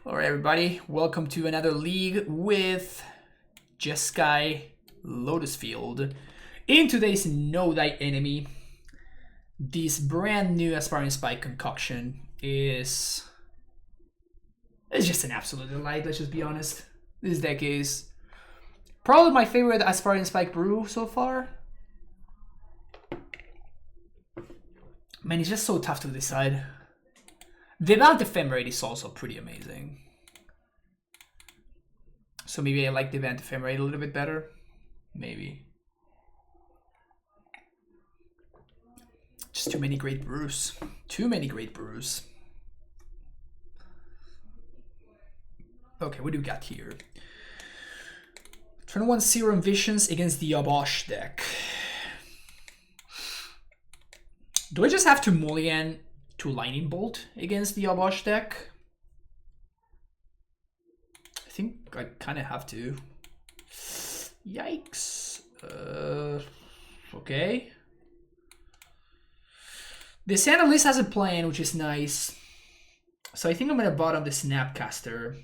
Alright everybody, welcome to another league with Jeskai Lotus Field. In today's No Die Enemy, this brand new Aspiring Spike concoction is just an absolute delight, let's just be honest. This deck is probably my favorite Aspiring Spike brew so far. Man, it's just so tough to decide. The amount of ephemerate is also pretty amazing. So maybe I like the event ephemerate a little bit better. Maybe. Just too many great brews. Too many great brews. Okay, what do we got here? Turn 1 Serum Visions against the Obosh deck. Do I just have to mulligan to Lightning Bolt against the Obosh deck? I think I kind of have to. Yikes. Okay. The Sand at least has a plan, which is nice. So I think I'm going to bottom the Snapcaster.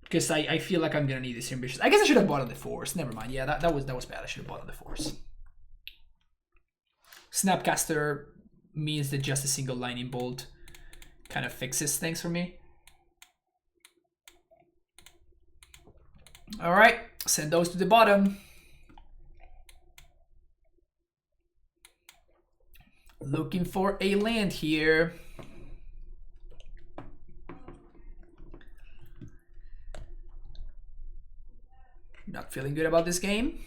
Because I feel like I'm gonna need this ambitious. I guess I should have bought on the Force. Never mind. Yeah, that was bad. I should have bought on the Force. Snapcaster means that just a single Lightning Bolt kind of fixes things for me. Alright, send those to the bottom. Looking for a land here. Not feeling good about this game.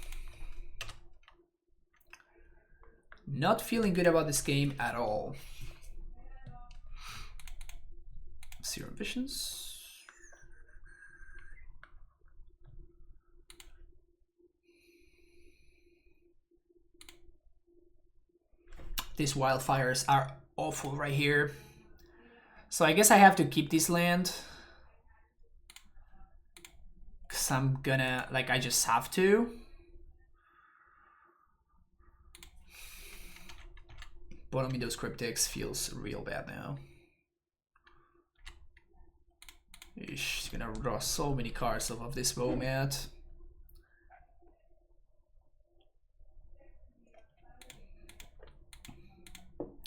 Not feeling good about this game at all. Serum Visions. These wildfires are awful right here. So I guess I have to keep this land. Cause I'm gonna, like, I just have to. Bottoming those cryptics feels real bad now. She's gonna draw so many cards off of this moment.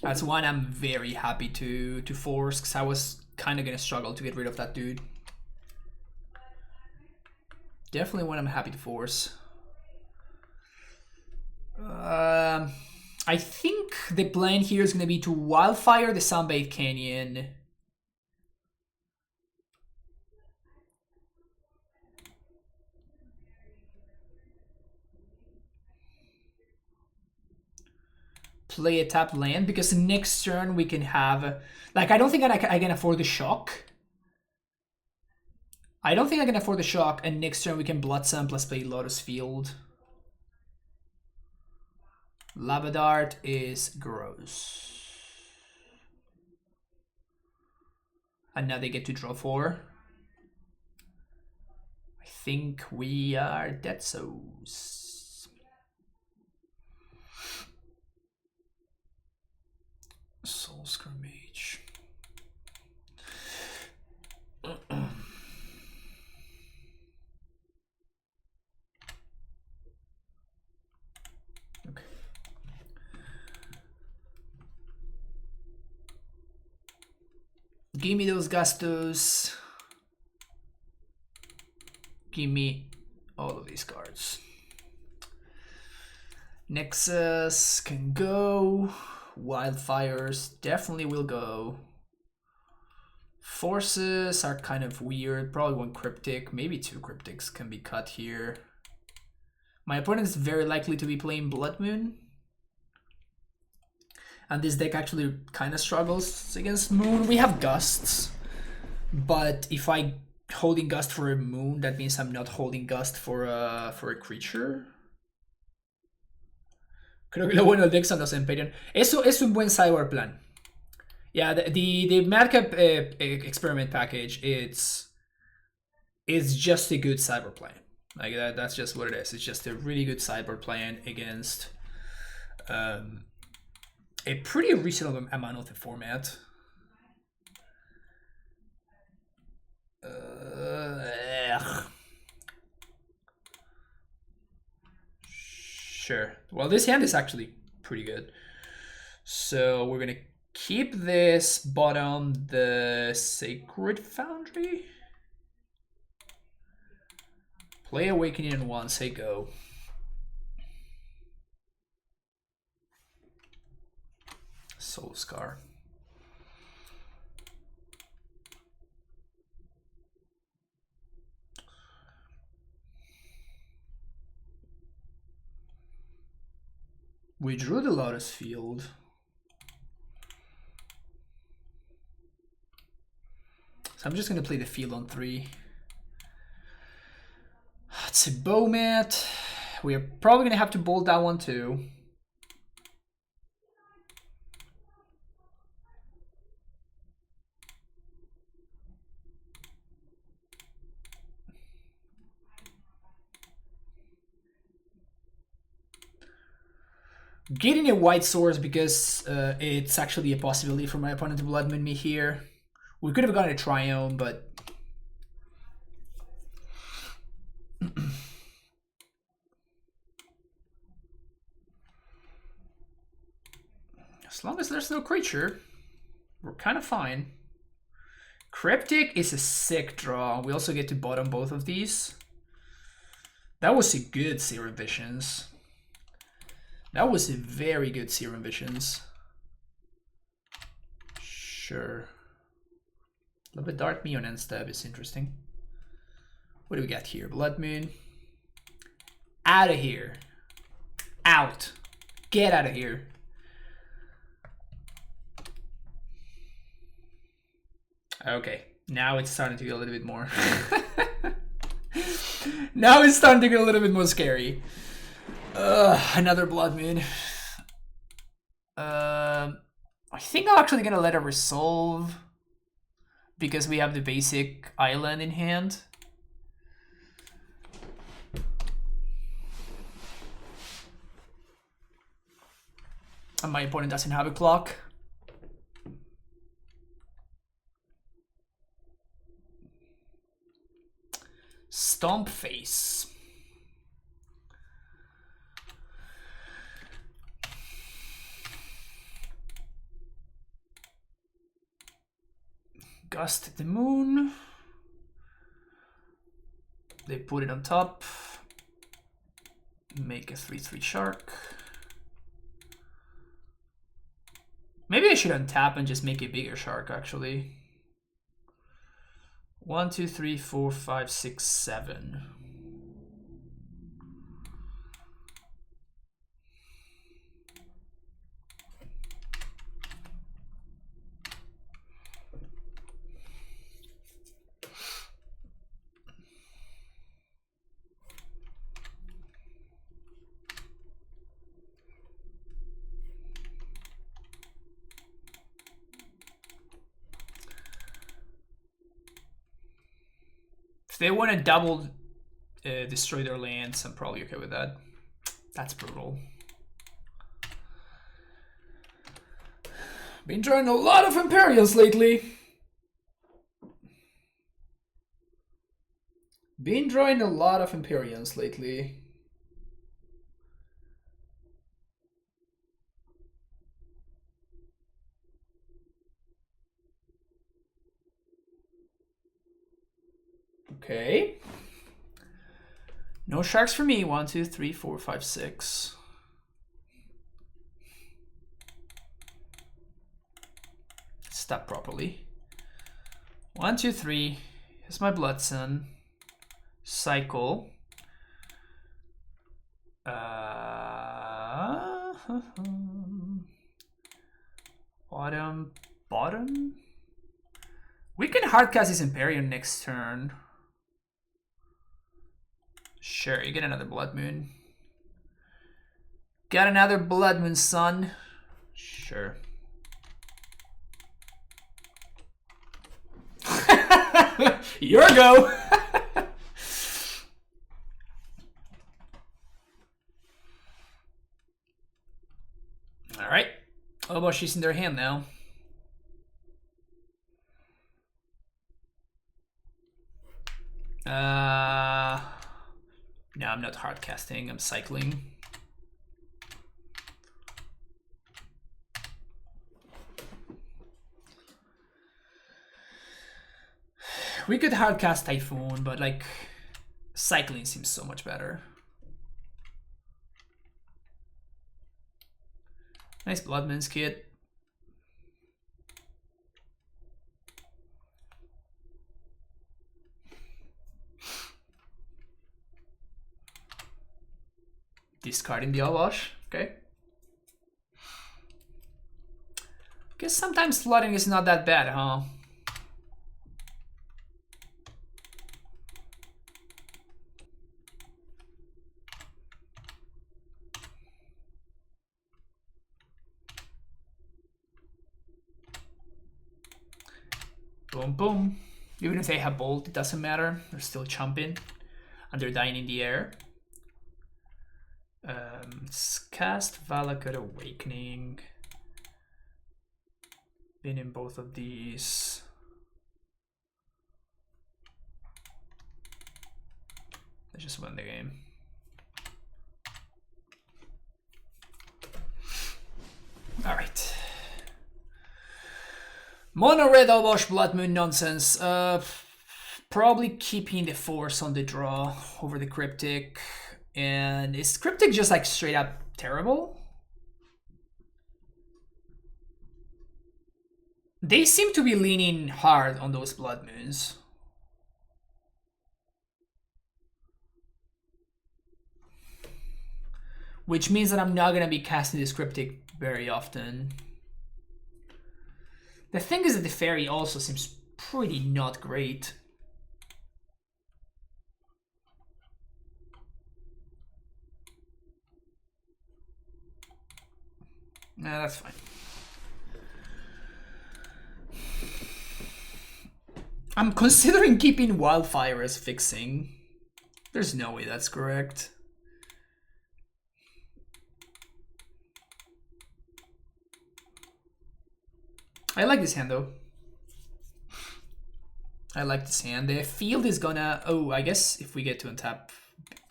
That's one I'm very happy to force, because I was kind of gonna struggle to get rid of that dude. Definitely one I'm happy to force. I think the plan here is going to be to Wildfire the Sunbathed Canyon. Play a tap land, because next turn we can have... Like, I don't think I can afford the shock. I don't think I can afford the shock, and next turn we can Blood Sun plus play Lotus Field. Lava Dart is gross. And now they get to draw 4. I think we are dead souls. Soul Scrimmage. Okay. Give me those Gustos. Give me all of these cards. Nexus can go. Wildfires definitely will go. Forces are kind of weird. Probably one Cryptic. Maybe 2 Cryptics can be cut here. My opponent is very likely to be playing Blood Moon. And this deck actually kind of struggles against Moon. We have Gusts. But if I holding Gust for a Moon, that means I'm not holding Gust for a creature. Creo que lo bueno del deck son los Empyrean. Eso es un buen cyber plan. Yeah, the Madcap experiment package, it's just a good cyber plan. Like that's just what it is. It's just a really good cyber plan against a pretty reasonable amount of the format. Sure. Well, this hand is actually pretty good. So we're gonna keep this bottom, the Sacred Foundry. Play Awakening in one, say go. Soul Scar. We drew the Lotus Field. So I'm just gonna play the field on 3. It's a Bowmat. We are probably gonna have to bolt that one too. Getting a white source because it's actually a possibility for my opponent to blood moon me here. We could have gotten a Triome, but as long as there's no creature, we're kind of fine. Cryptic is a sick draw. We also get to bottom both of these. That was a good Serum Visions. That was a very good Serum Visions. Sure. A little bit Dark Me on end step is interesting. What do we got here? Blood Moon. Out of here. Out. Get out of here. Okay, now it's starting to get a little bit more. Now it's starting to get a little bit more scary. Another Blood Moon. I think I'm actually gonna let it resolve because we have the basic island in hand. And my opponent doesn't have a clock. Stomp Face. Gust the Moon. They put it on top. Make a 3/3 shark. Maybe I should untap and just make a bigger shark actually. 1, 2, 3, 4, 5, 6, 7. If they want to double destroy their lands, I'm probably okay with that. That's brutal. Been drawing a lot of Imperials lately. Been drawing a lot of Imperials lately. Okay. No sharks for me. 1, 2, 3, 4, 5, 6. Step properly. 1, 2, 3. Here's my Blood Sun. Cycle. Bottom. Bottom. We can hardcast this Imperium next turn. Sure, you get another Blood Moon. Got another Blood Moon, son. Sure. Your go. All right. Obosh is in their hand now. No, I'm not hard casting, I'm cycling. We could hard cast Typhoon, but like cycling seems so much better. Nice Bloodman's Kit. Discarding the Obosh, okay. Guess sometimes flooding is not that bad, huh? Boom, boom. Even if they have Bolt, it doesn't matter. They're still chomping. And they're dying in the air. Let's cast Valakut Awakening. Been in both of these. Let's just win the game. All right. Mono red Obosh Blood Moon nonsense. Probably keeping the force on the draw over the Cryptic. And is Cryptic just like straight up terrible? They seem to be leaning hard on those Blood Moons. Which means that I'm not going to be casting this Cryptic very often. The thing is that the Fairy also seems pretty not great. Nah, that's fine. I'm considering keeping Wildfire as fixing. There's no way that's correct. I like this hand though. I like this hand. The field is gonna... Oh, I guess if we get to untap...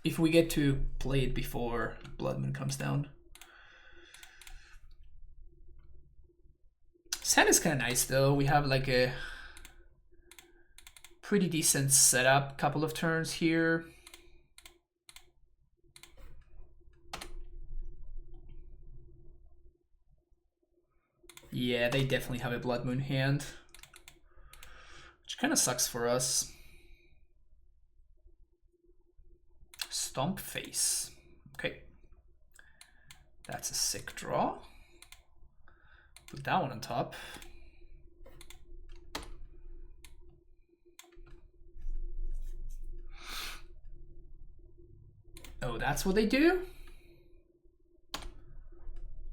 If we get to play it before Blood Moon comes down. This hand is kind of nice though. We have like a pretty decent setup. Couple of turns here. Yeah, they definitely have a Blood Moon hand. Which kind of sucks for us. Stomp Face. Okay. That's a sick draw. Put that one on top. Oh, that's what they do?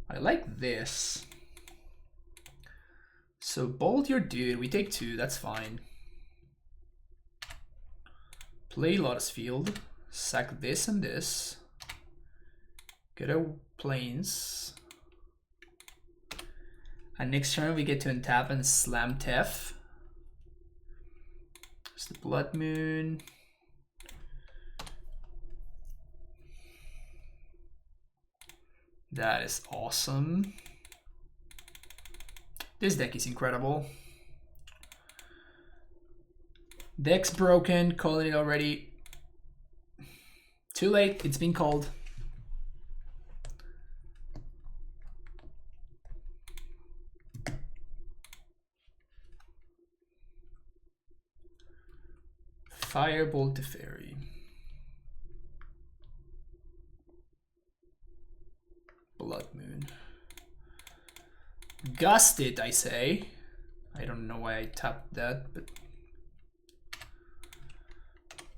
I like this. So bolt your dude, we take 2, that's fine. Play Lotus Field, sack this and this. Get a Plains. And next turn we get to untap and slam Tef. There's the Blood Moon. That is awesome. This deck is incredible. Deck's broken, calling it already. Too late, it's been called. Firebolt the Fairy. Blood Moon. Gust it, I say. I don't know why I tapped that, but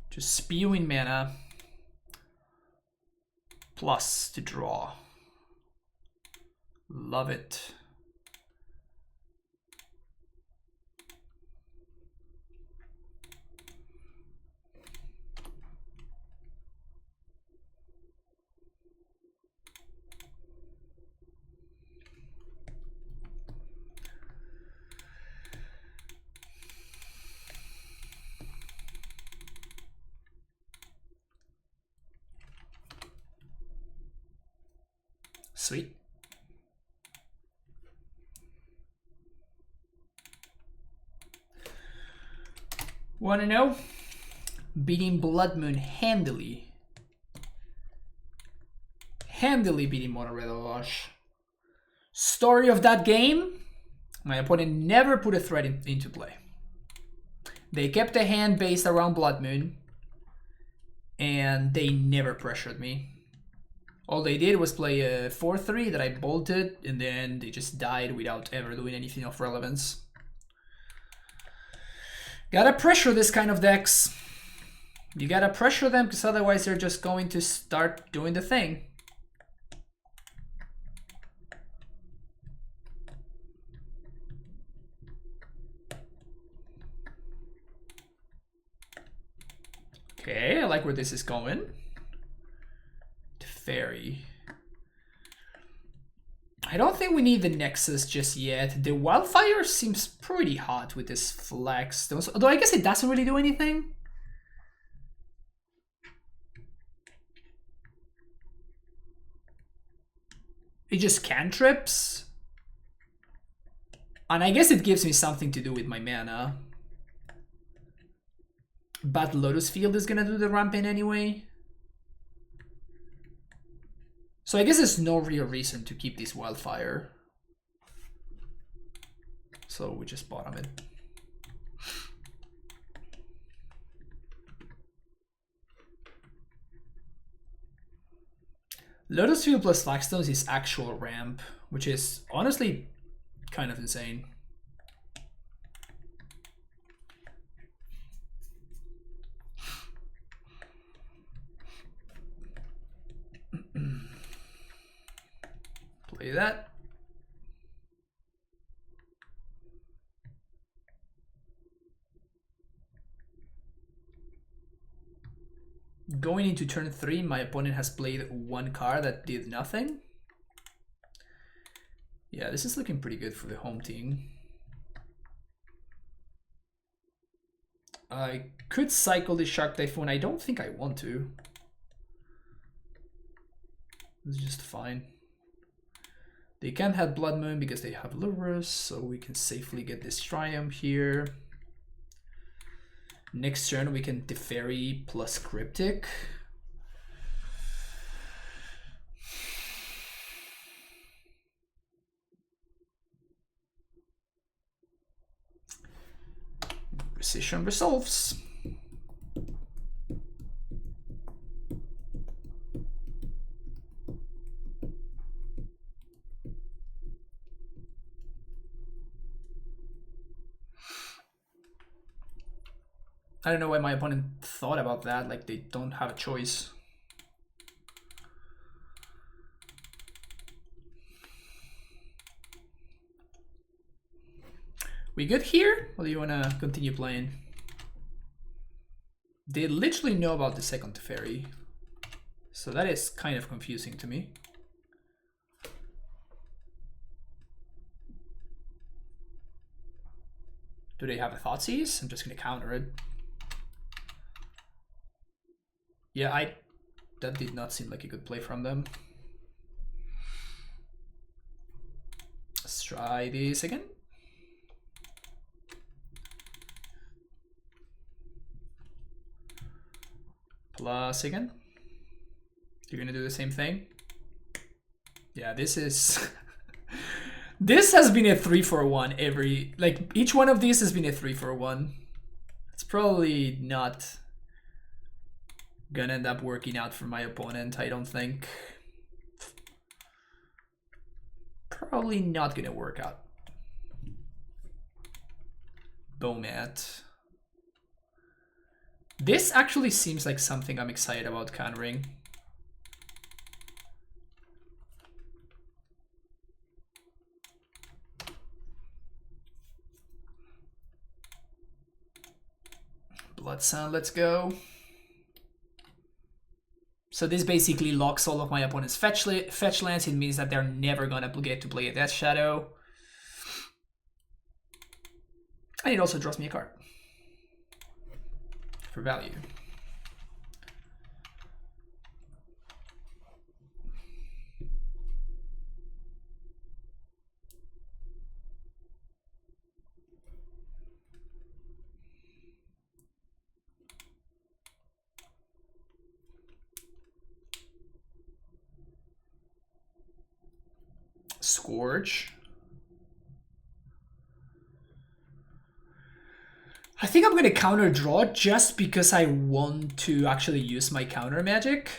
just spewing mana plus to draw. Love it. Sweet. Want to know? Beating Blood Moon handily. Handily beating Mono Red Obosh. Story of that game? My opponent never put a threat into play. They kept a hand based around Blood Moon, and they never pressured me. All they did was play a 4-3 that I bolted, and then they just died without ever doing anything of relevance. Gotta pressure this kind of decks. You gotta pressure them, because otherwise they're just going to start doing the thing. Okay, I like where this is going. Fairy. I don't think we need the Nexus just yet. The Wildfire seems pretty hot with this Flagstones, although I guess it doesn't really do anything. It just cantrips. And I guess it gives me something to do with my mana. But Lotus Field is gonna do the ramping anyway. So I guess there's no real reason to keep this Wildfire. So we just bottom it. Lotus Field plus Flagstones is actual ramp, which is honestly kind of insane. Play that. Going into turn 3, my opponent has played one card that did nothing. Yeah, this is looking pretty good for the home team. I could cycle the Shark Typhoon. I don't think I want to. It's just fine. They can't have Blood Moon because they have Lurrus, so we can safely get this Triumph here. Next turn we can Teferi plus Cryptic. Precision resolves. I don't know why my opponent thought about that, like they don't have a choice. We good here? Or do you wanna continue playing? They literally know about the second Teferi, so that is kind of confusing to me. Do they have a Thoughtseize? I'm just gonna counter it. Yeah, that did not seem like a good play from them. Let's try this again. Plus again. You're gonna do the same thing? Yeah, this is... This has been a 3-for-1 every... Like, each one of these has been a 3-for-1. It's probably not gonna end up working out for my opponent, I don't think. Probably not gonna work out. Bomat. This actually seems like something I'm excited about countering. Blood Sun, let's go. So this basically locks all of my opponent's fetch lands. It means that they're never gonna get to play a Death Shadow. And it also draws me a card. For value. Scourge. I think I'm gonna counter draw just because I want to actually use my counter magic.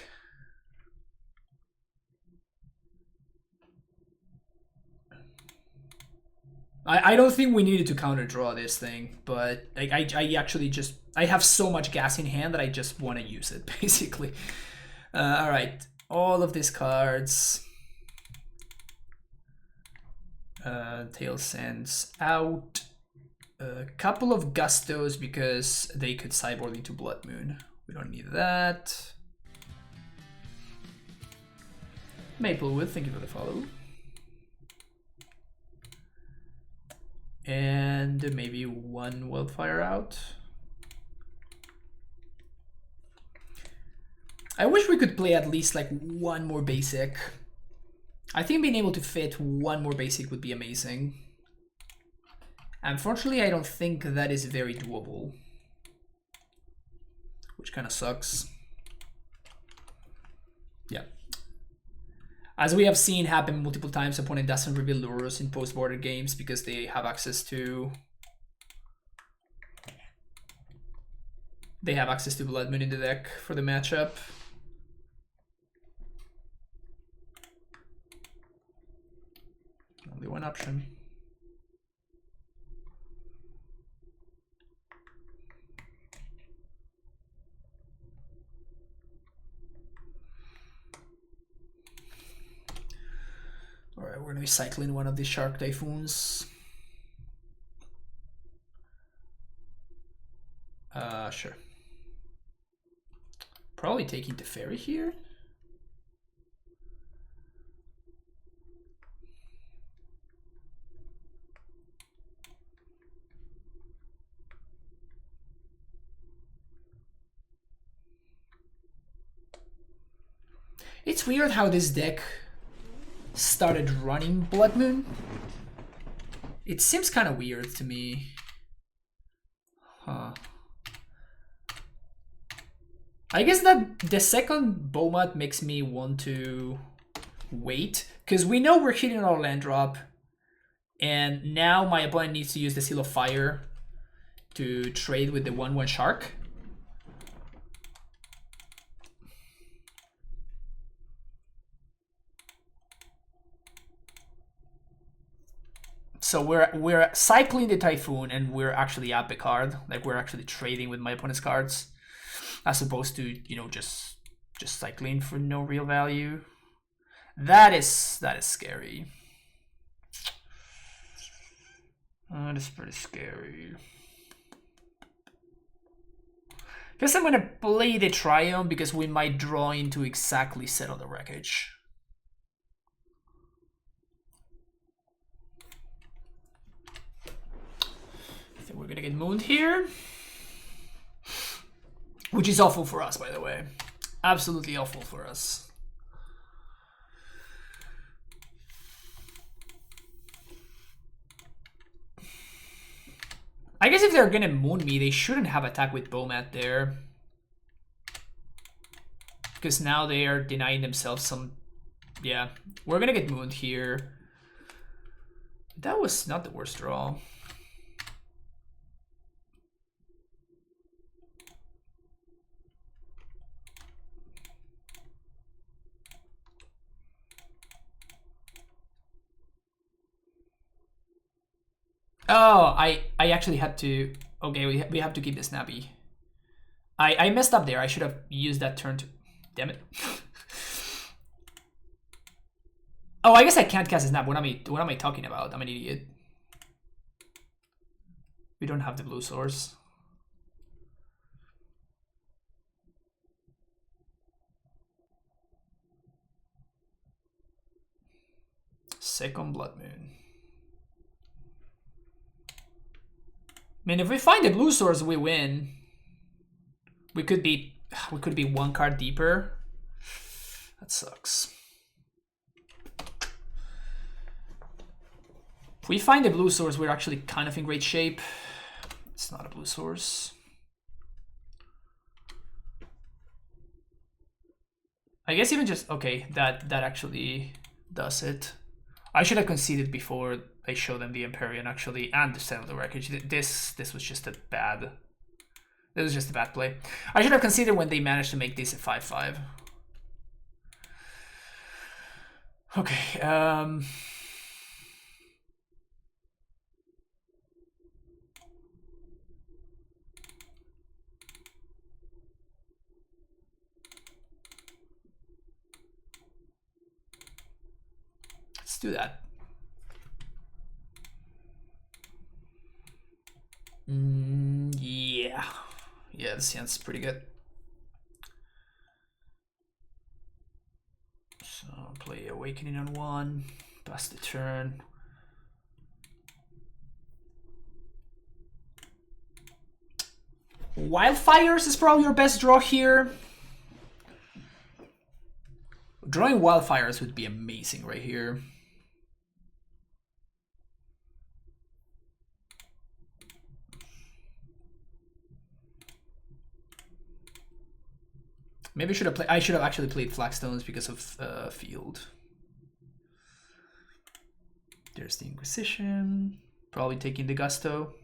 I don't think we needed to counter draw this thing, but I actually just I have so much gas in hand that I just want to use it basically. All right, all of these cards. Tail Sands out. A couple of Gustos because they could sideboard into Blood Moon. We don't need that. Maplewood, thank you for the follow. And maybe one Wildfire out. I wish we could play at least like one more basic. I think being able to fit one more basic would be amazing. Unfortunately, I don't think that is very doable, which kind of sucks. Yeah. As we have seen happen multiple times, opponent doesn't reveal Lurrus in post-border games because they have access to Blood Moon in the deck for the matchup. Only one option. Alright, we're gonna be cycling one of these Shark Typhoons. Sure. Probably taking the Fairy here. It's weird how this deck started running Blood Moon. It seems kind of weird to me. Huh. I guess that the second Bomat makes me want to wait, because we know we're hitting our land drop, and now my opponent needs to use the Seal of Fire to trade with the 1/1 Shark. So we're cycling the Typhoon and we're actually up a card, like we're actually trading with my opponent's cards, as opposed to, you know, just cycling for no real value. That is scary. That is pretty scary. Guess I'm gonna play the Triumph because we might draw into exactly Settle the Wreckage. We're gonna get mooned here, which is awful for us, by the way. Absolutely awful for us. I guess if they're gonna moon me, they shouldn't have attack with Bomat there, because now they are denying themselves some. Yeah, we're gonna get mooned here. That was not the worst draw. Oh, I actually had to. Okay, we have to keep the Snappy. I messed up there. I should have used that turn to. Damn it. Oh, I guess I can't cast a Snap. What am I talking about? I'm an idiot. We don't have the blue source. Second Blood Moon. I mean, if we find the blue source, we win. We could be one card deeper. That sucks. If we find the blue source, we're actually kind of in great shape. It's not a blue source. I guess even just okay, that actually does it. I should have conceded before I showed them the Empyrean actually, and the Settle the Wreckage. This was just a bad. This was just a bad play. I should have conceded when they managed to make this a 5/5. Okay. Let's do that. Yeah. Yeah, this hand's pretty good. So play Awakening on 1, pass the turn. Wildfires is probably your best draw here. Drawing Wildfires would be amazing right here. Maybe I should have actually played Flagstones because of field. There's the Inquisition. Probably taking the Gusto.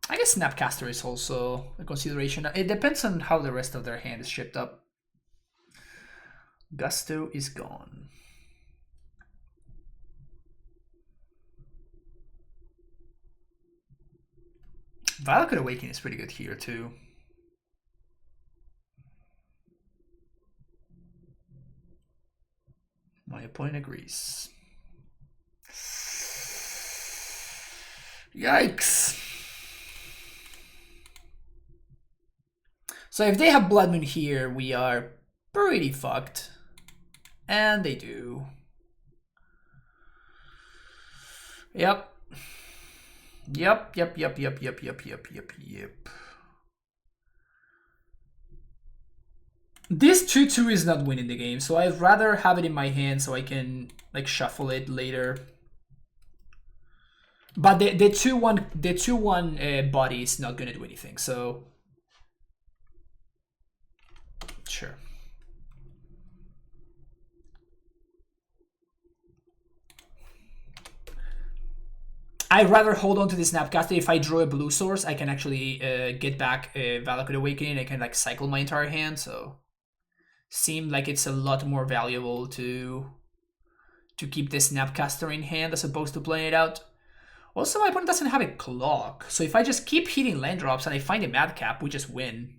I guess Snapcaster is also a consideration. It depends on how the rest of their hand is shipped up. Gusto is gone. Valakut Awakening is pretty good here too. My opponent agrees. Yikes. So if they have Blood Moon here, we are pretty fucked. And they do. Yep. Yep. This 2/2 is not winning the game, so I'd rather have it in my hand so I can like shuffle it later. But the 2/1 body is not gonna do anything, so sure. I'd rather hold on to the Snapcaster. If I draw a blue source, I can actually get back Valakut Awakening. I can like cycle my entire hand, so seemed like it's a lot more valuable to keep the Snapcaster in hand as opposed to playing it out. Also, my opponent doesn't have a clock, so if I just keep hitting land drops and I find a Madcap, we just win.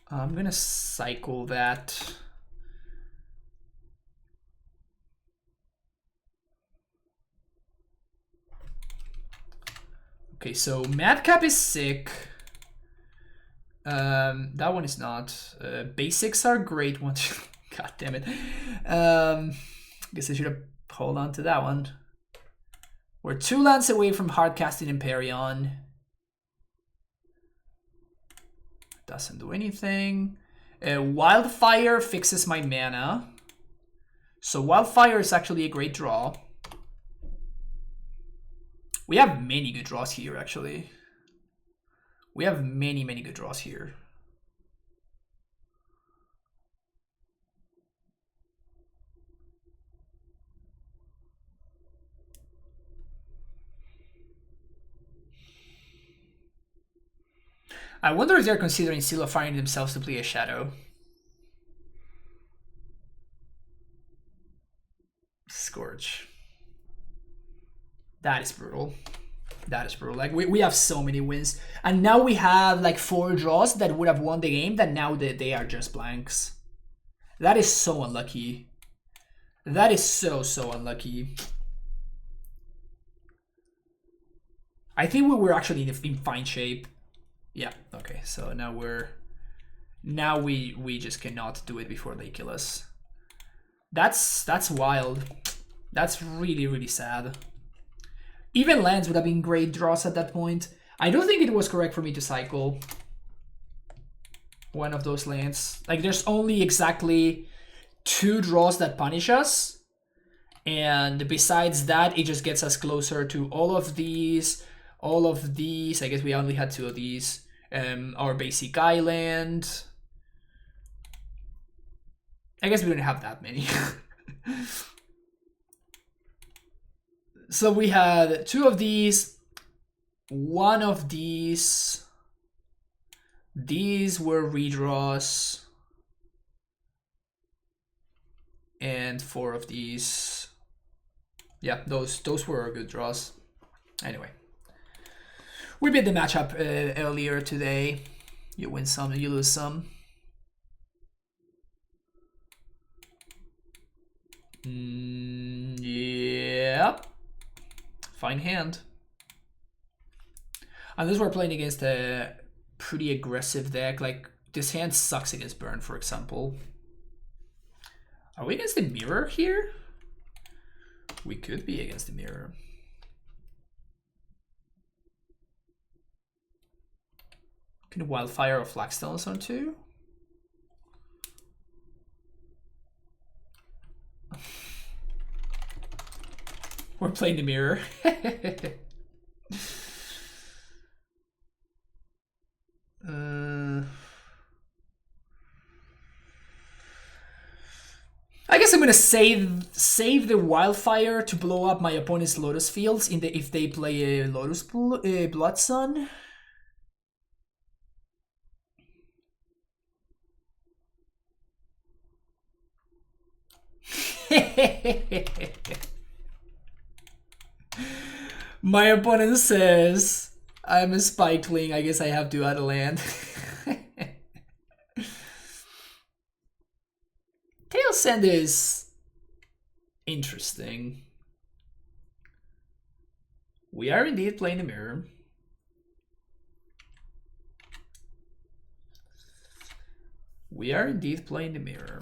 I'm gonna cycle that. Okay, so Madcap is sick. That one is not. Basics are great ones. God damn it. Guess I should have hold on to that one. We're 2 lands away from hardcasting Empyrean. Doesn't do anything. Wildfire fixes my mana. So Wildfire is actually a great draw. We have many good draws here, actually. We have many good draws here. I wonder if they're considering Silifying themselves to play a Shadow. Scourge. That is brutal. That is brutal. Like we have so many wins, and now we have like 4 draws that would have won the game. That now they are just blanks. That is so unlucky. That is so unlucky. I think we were actually in fine shape. Yeah. Okay. So now we just cannot do it before they kill us. That's wild. That's really sad. Even lands would have been great draws at that point. I don't think it was correct for me to cycle one of those lands. Like there's only exactly 2 draws that punish us. And besides that, it just gets us closer to all of these. All of these, I guess we only had 2 of these. Our basic island. I guess we don't have that many. So we had 2 of these, 1 of these. These were redraws. And 4 of these. Yeah, those were good draws. Anyway. We beat the matchup earlier today. You win some, you lose some. Yeah. Fine hand. Unless we're playing against a pretty aggressive deck. Like, this hand sucks against burn, for example. Are we against the mirror here? We could be against the mirror. Can Wildfire or Flagstones on 2? We're playing the mirror. I guess I'm gonna save the Wildfire to blow up my opponent's Lotus fields if they play a Lotus Blood Sun. My opponent says I'm a Spikeling. I guess I have to add a land. Tail Send is interesting. We are indeed playing the mirror. We are indeed playing the mirror.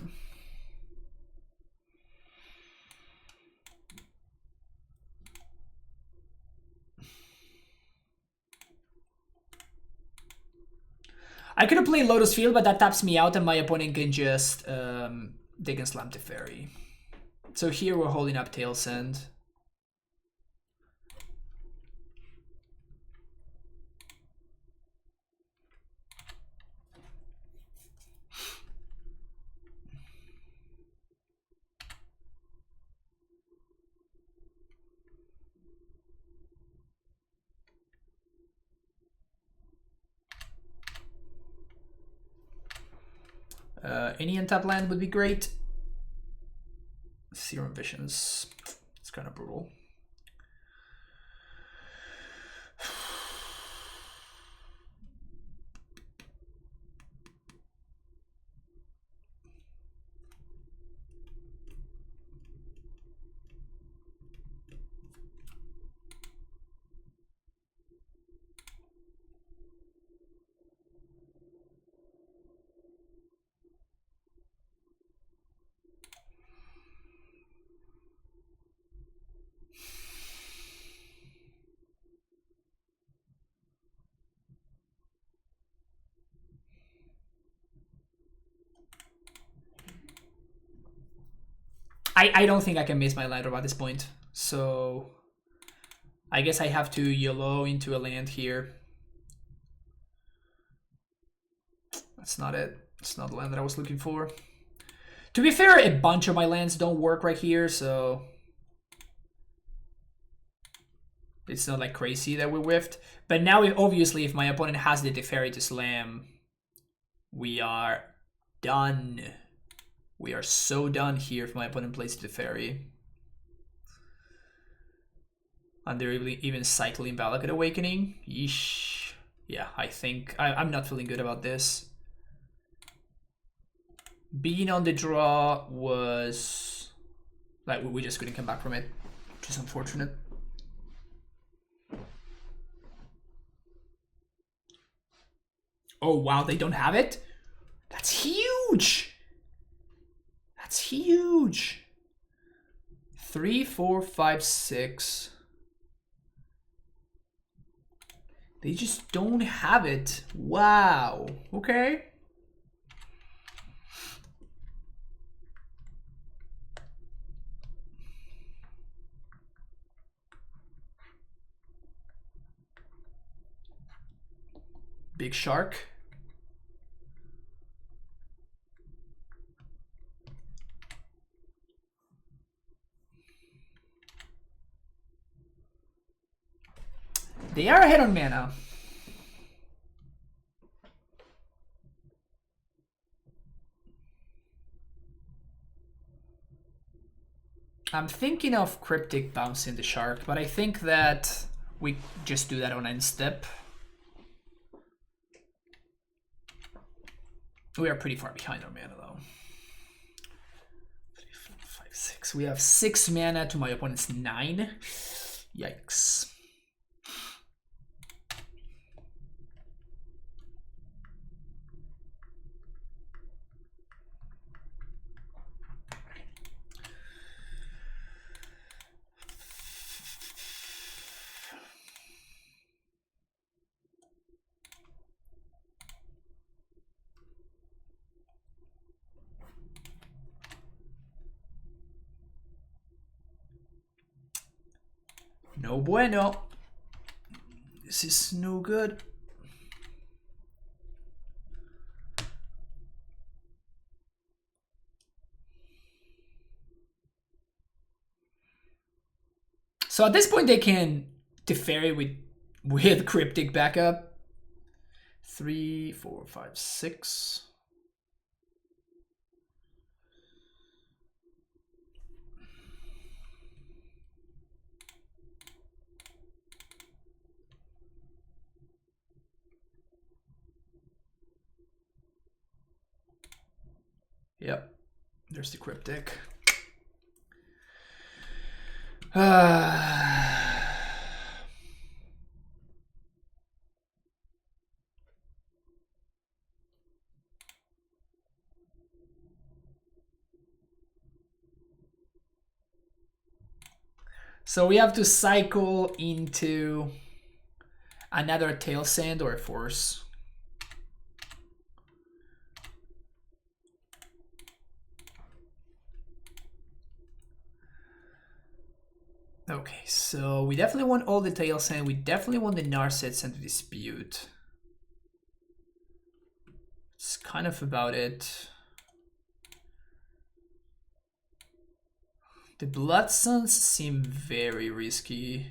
I could have played Lotus Field, but that taps me out and my opponent can just they can slam the fairy. So here we're holding up Tail Send. Any untap land would be great. Serum Visions. It's kind of brutal. I don't think I can miss my land drop at this point. So I guess I have to YOLO into a land here. That's not it. It's not the land that I was looking for. To be fair, a bunch of my lands don't work right here, so it's not like crazy that we whiffed. But now, obviously, if my opponent has the Teferi to slam, we are done. We are so done here if my opponent plays the Teferi. And they're even cycling Valakut Awakening. Yeesh. Yeah, I think I'm not feeling good about this. Being on the draw was like we just couldn't come back from it, which is unfortunate. Oh wow, they don't have it? That's huge! That's huge! 3, 4, 5, 6. They just don't have it. Wow. Okay. big shark. They are ahead on mana. I'm thinking of Cryptic bouncing the shark, but I think that we just do that on end step. We are pretty far behind on mana though. 3, 4, 5, 6. We have 6 mana to my opponent's 9. Yikes. No bueno. This is no good. So at this point they can Teferi with Cryptic backup. 3, 4, 5, 6. Yep, there's the Cryptic. So we have to cycle into another Tail Sand or a Force. Okay, so we definitely want all the Tail Sand. We definitely want the Narsets and the Dispute. It's kind of about it. The Blood Suns seem very risky.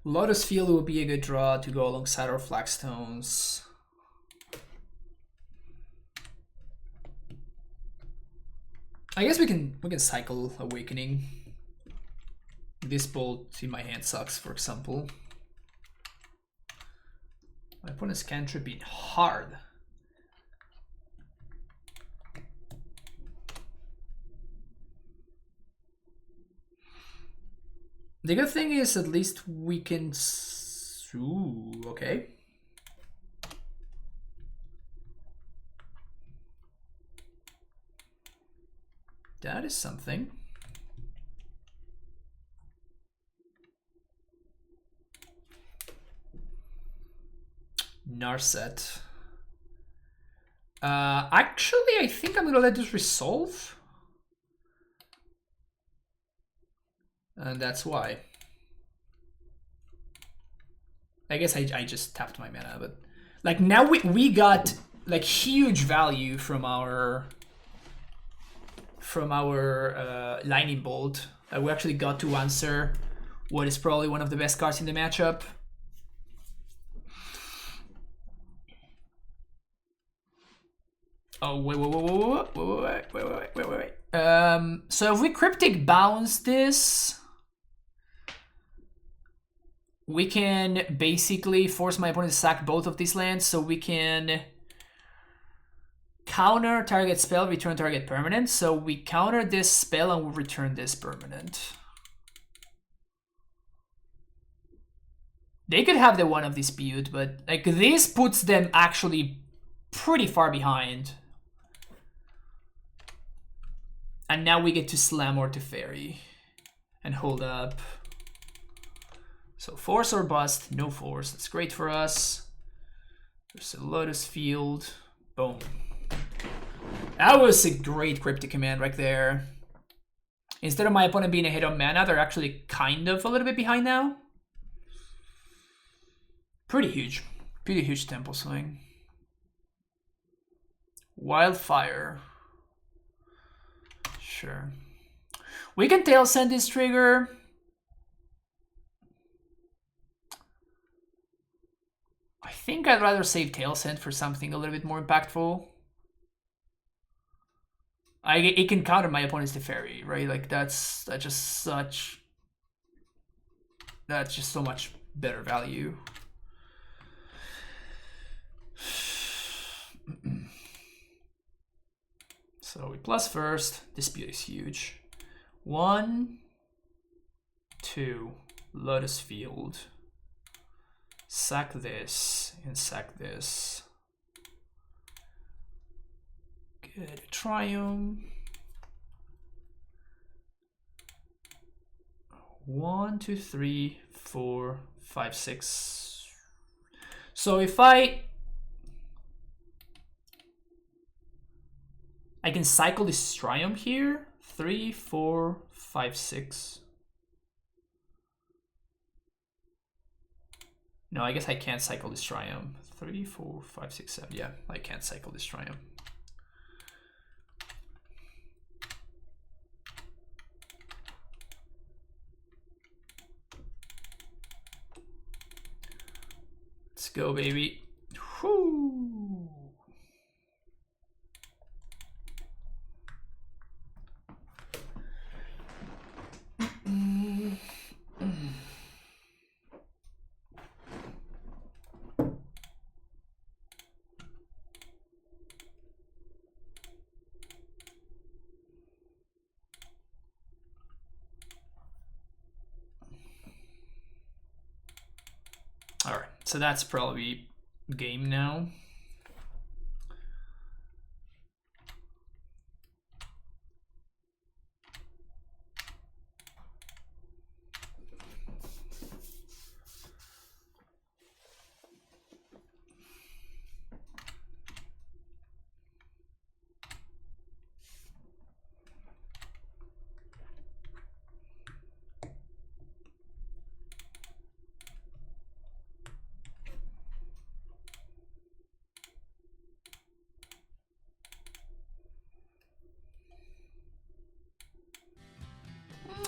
Lotus Field would be a good draw to go alongside our Flagstones. I guess we can cycle Awakening. This Bolt in my hand sucks, for example. My opponent's cantrip being hard. The good thing is at least we can... Ooh, okay. That is something. Narset. Actually, I think I'm gonna let this resolve. And that's why. I guess I just tapped my mana, but like now we got like huge value from our Lightning Bolt. We actually got to answer what is probably one of the best cards in the matchup. Oh wait. So if we Cryptic bounce this, we can basically force my opponent to sack both of these lands, so we can counter target spell, return target permanent. So we counter this spell and we return this permanent. They could have the One of Dispute, but like this puts them actually pretty far behind. And now we get to slam or to fairy and hold up. So force or bust, no force. That's great for us. There's a Lotus Field. Boom. That was a great cryptic command right there. Instead of my opponent being ahead on mana, they're actually kind of a little bit behind now. Pretty huge tempo swing. Wildfire. Sure. We can tail send this trigger. I think I'd rather save tail send for something a little bit more impactful. It can counter my opponent's Teferi, right? Like that's just so much better value. So we plus first. Dispute is huge. 1, 2, Lotus Field. Sack this and sack this. Good. Triumph. 1, 2, 3, 4, 5, 6. So if I can cycle this Triumph here. 3, 4, 5, 6. No, I guess I can't cycle this Triumph. 3, 4, 5, 6, 7. Yeah, I can't cycle this Triumph. Let's go, baby. Whoo. All right, so that's probably game now.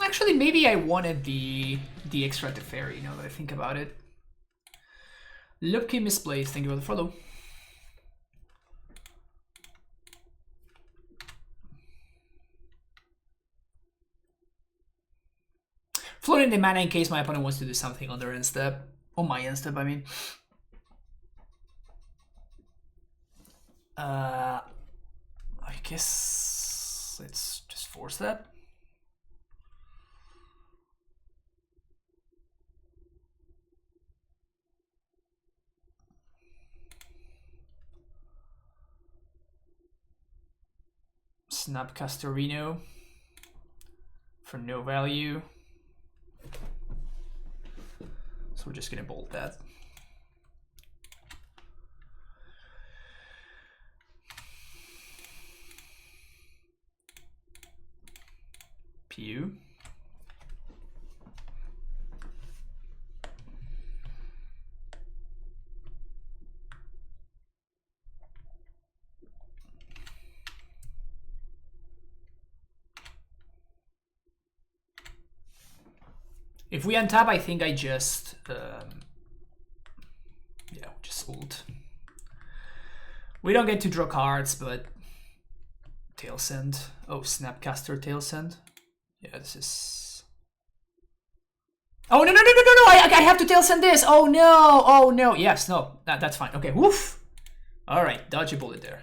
Actually, maybe I wanted the extra Teferi, now that I think about it. Lupke misplaced, thank you for the follow. Floating the mana in case my opponent wants to do something on their end step. On my end step, I mean. I guess let's just force that. Snapcaster Reno for no value. So we're just gonna bolt that. PU. If we untap, I think I just yeah, just ult. We don't get to draw cards, but tail send. Oh, Snapcaster tail send. Yeah, this is Oh, no, no, no, no, no, no. I have to tail send this. Oh, no. Oh, no. Yes, no. That's fine. Okay, woof. All right, dodge a bullet there.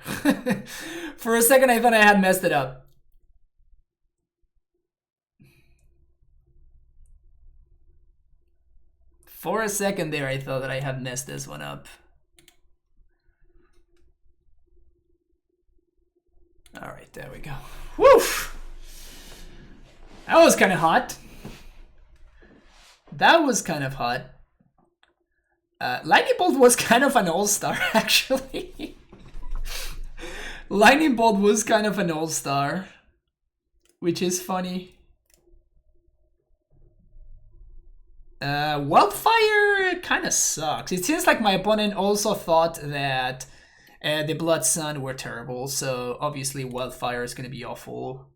For a second, I thought I had messed it up. For a second there, I thought that I had messed this one up. All right, there we go. Woof. That was kind of hot. That was kind of hot. Lightning Bolt was kind of an all-star, actually. Lightning Bolt was kind of an all-star, which is funny. Wildfire kind of sucks. It seems like my opponent also thought that the Blood Sun were terrible, so obviously Wildfire is going to be awful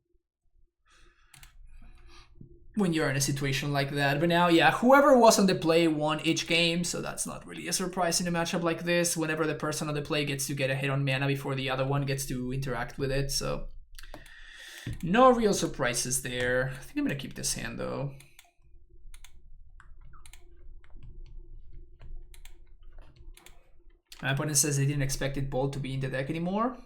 when you're in a situation like that. But now, yeah, whoever was on the play won each game, so that's not really a surprise in a matchup like this, whenever the person on the play gets to get a hit on mana before the other one gets to interact with it, so no real surprises there. I think I'm gonna keep this hand though. My opponent says they didn't expect it Bolt to be in the deck anymore.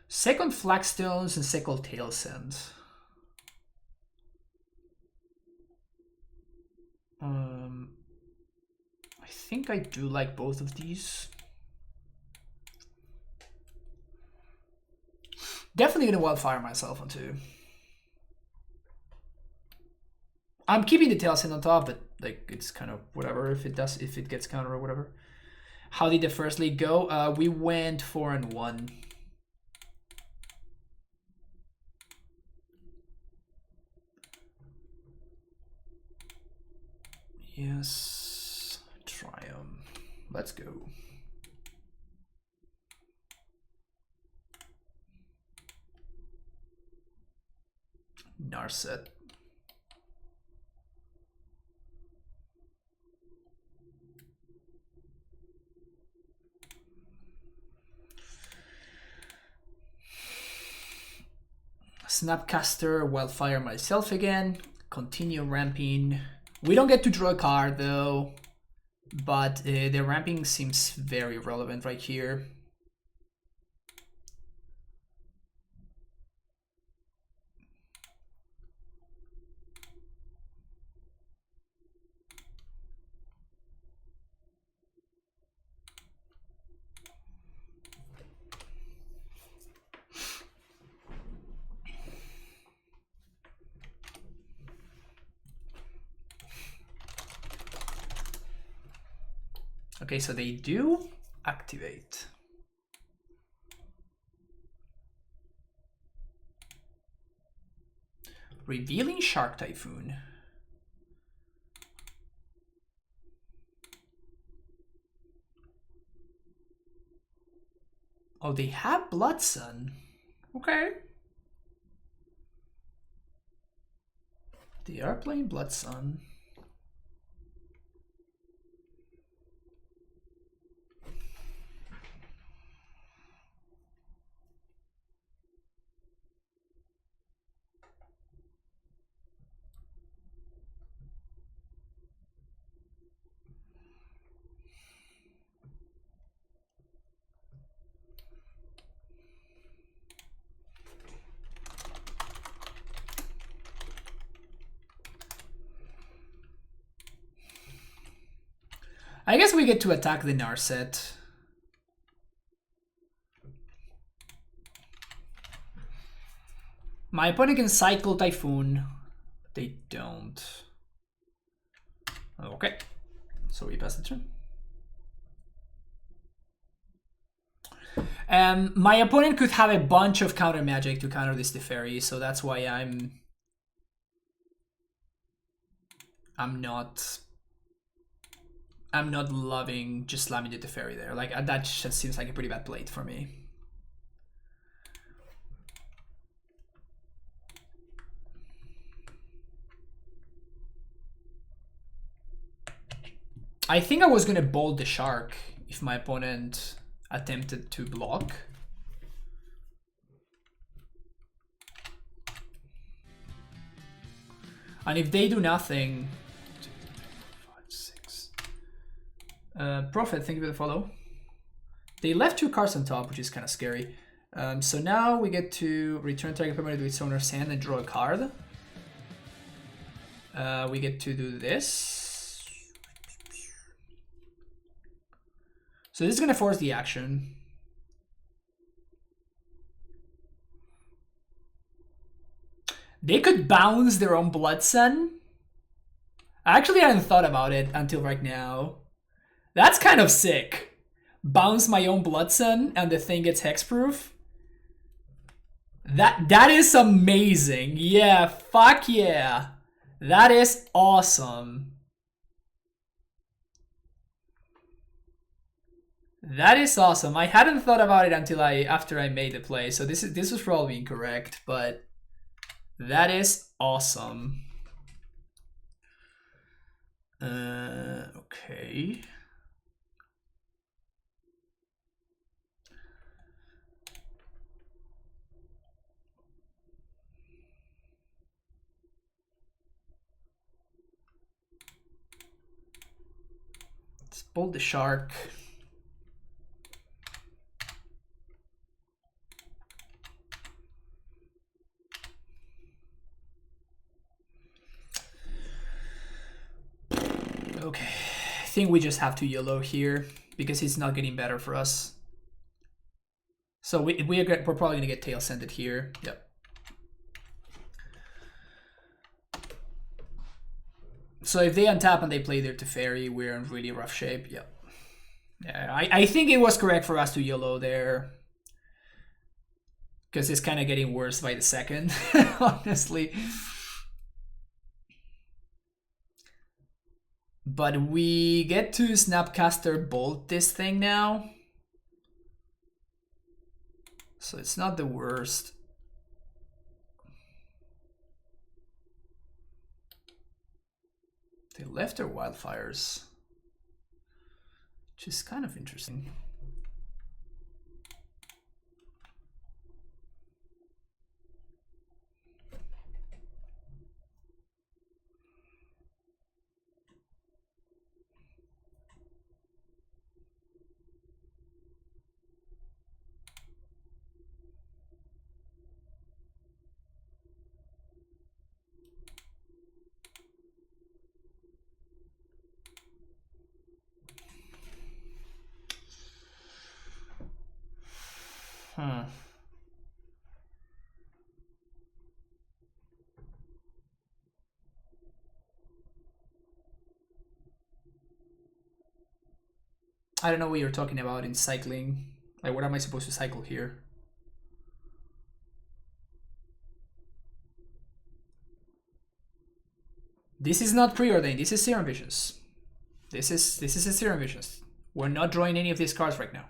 Second Flagstones and second Tail Send. I think I do like both of these. Definitely gonna Wildfire myself on two. I'm keeping the Tail Send on top, but like it's kind of whatever if it gets counter or whatever. How did the first league go? We went 4-1. Yes, Triumph. Let's go. Narset. Snapcaster, Wildfire myself again. Continue ramping. We don't get to draw a card though, but the ramping seems very relevant right here. Okay, so they do activate. Revealing Shark Typhoon. Oh, they have Blood Sun. Okay. They are playing Blood Sun. I guess we get to attack the Narset. My opponent can cycle Typhoon. They don't. Okay. So we pass the turn. My opponent could have a bunch of counter magic to counter this Teferi, so that's why I'm not loving just slamming the Teferi there. Like that just seems like a pretty bad plate for me. I think I was gonna bolt the shark if my opponent attempted to block. And if they do nothing... 2, 3, 4, 5, 6. Prophet, thank you for the follow. They left 2 cards on top, which is kind of scary. So now we get to return target permanent to its owner's hand and draw a card. We get to do this. So this is going to force the action. They could bounce their own Blood Sun. I actually hadn't thought about it until right now. That's kind of sick. Bounce my own Blood Sun and the thing gets hexproof. That is amazing. Yeah, fuck yeah. That is awesome. That is awesome. I hadn't thought about it until after I made the play. So this was probably incorrect, but that is awesome. Okay. Let's pull the shark. Okay, I think we just have to YOLO here because it's not getting better for us. So we're probably gonna get tail sended here. Yep. So if they untap and they play their Teferi, we're in really rough shape. Yep. Yeah, I think it was correct for us to YOLO there. Because it's kind of getting worse by the second, honestly. But we get to Snapcaster Bolt this thing now. So it's not the worst. They left their Wildfires, which is kind of interesting. I don't know what you're talking about in cycling. Like, what am I supposed to cycle here? This is not preordained. This is Serum Visions. This is a Serum Visions. We're not drawing any of these cards right now.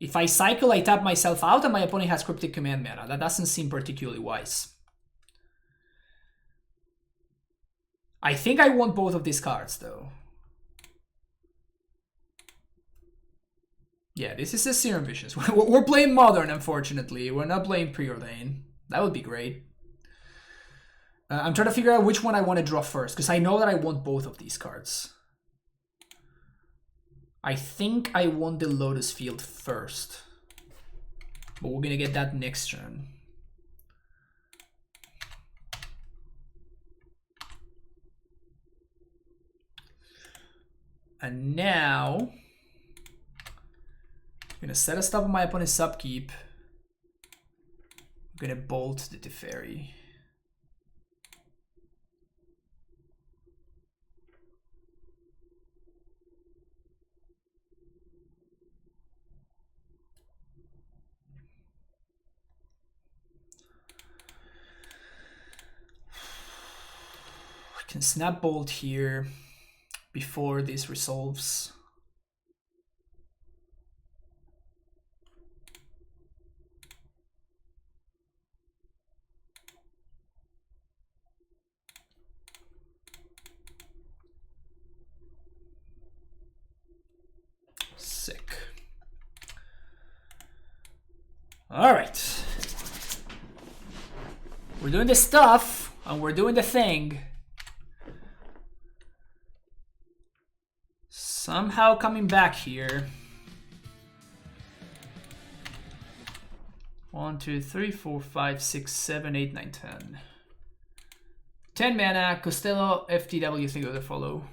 If I cycle, I tap myself out and my opponent has Cryptic Command mana. That doesn't seem particularly wise. I think I want both of these cards, though. Yeah, this is a Serum Visions. We're playing Modern, unfortunately. We're not playing Preordain. That would be great. I'm trying to figure out which one I want to draw first, because I know that I want both of these cards. I think I want the Lotus Field first. But we're going to get that next turn. And now, I'm gonna set a stop on my opponent's upkeep. I'm gonna bolt the Teferi. I can snap bolt here before this resolves. Sick. All right. We're doing the stuff, and we're doing the thing. Somehow coming back here. 1, 2, 3, 4, 5, 6, 7, 8, 9, 10. 10 mana, Costello, FTW, think of the follow.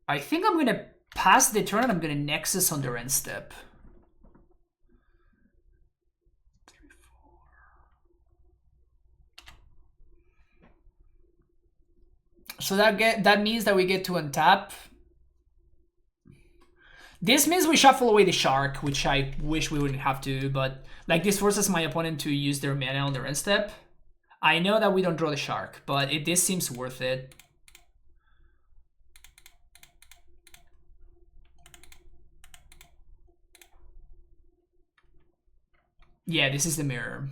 I think I'm gonna pass the turn and I'm gonna Nexus on their end step. 3, 4. So that means that we get to untap. This means we shuffle away the shark, which I wish we wouldn't have to, but like this forces my opponent to use their mana on their end step. I know that we don't draw the shark, but this seems worth it. Yeah, this is the mirror.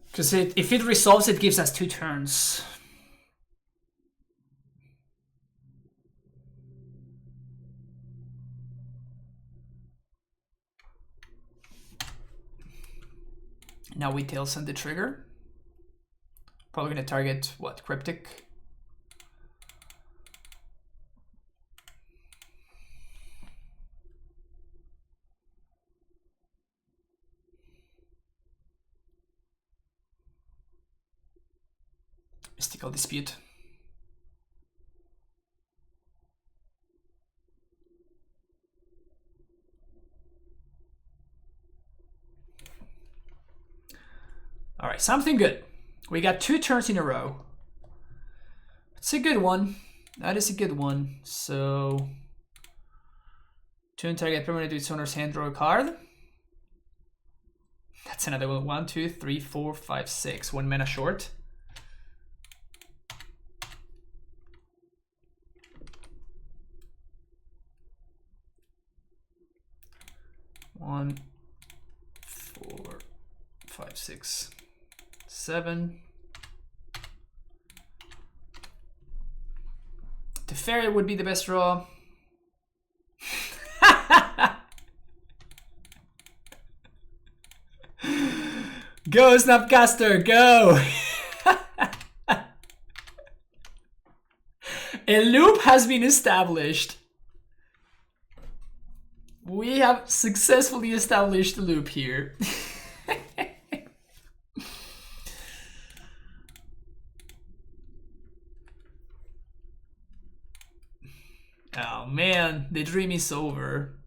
Because if it resolves, it gives us 2 turns. Now we tail send the trigger. Probably gonna target what? Cryptic. Mystical Dispute. All right, something good. We got 2 turns in a row. It's a good one. That is a good one. So, turn target permanent to its owner's hand, draw a card. That's another one. 1, 2, 3, 4, 5, 6. 1 mana short. One, 4, 5, 6, 7. The fairy would be the best draw. Go, Snapcaster, go! A loop has been established. We have successfully established the loop here. Oh man, the dream is over.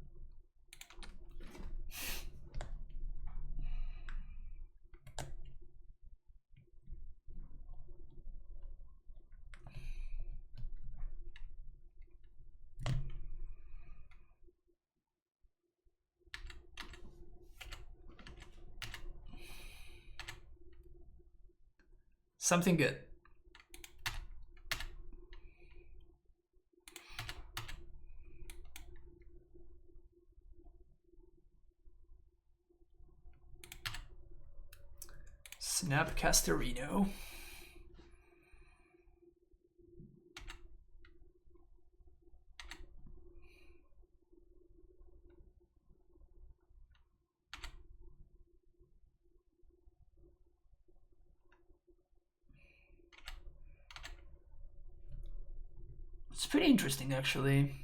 Something good. Snapcasterino. It's pretty interesting, actually.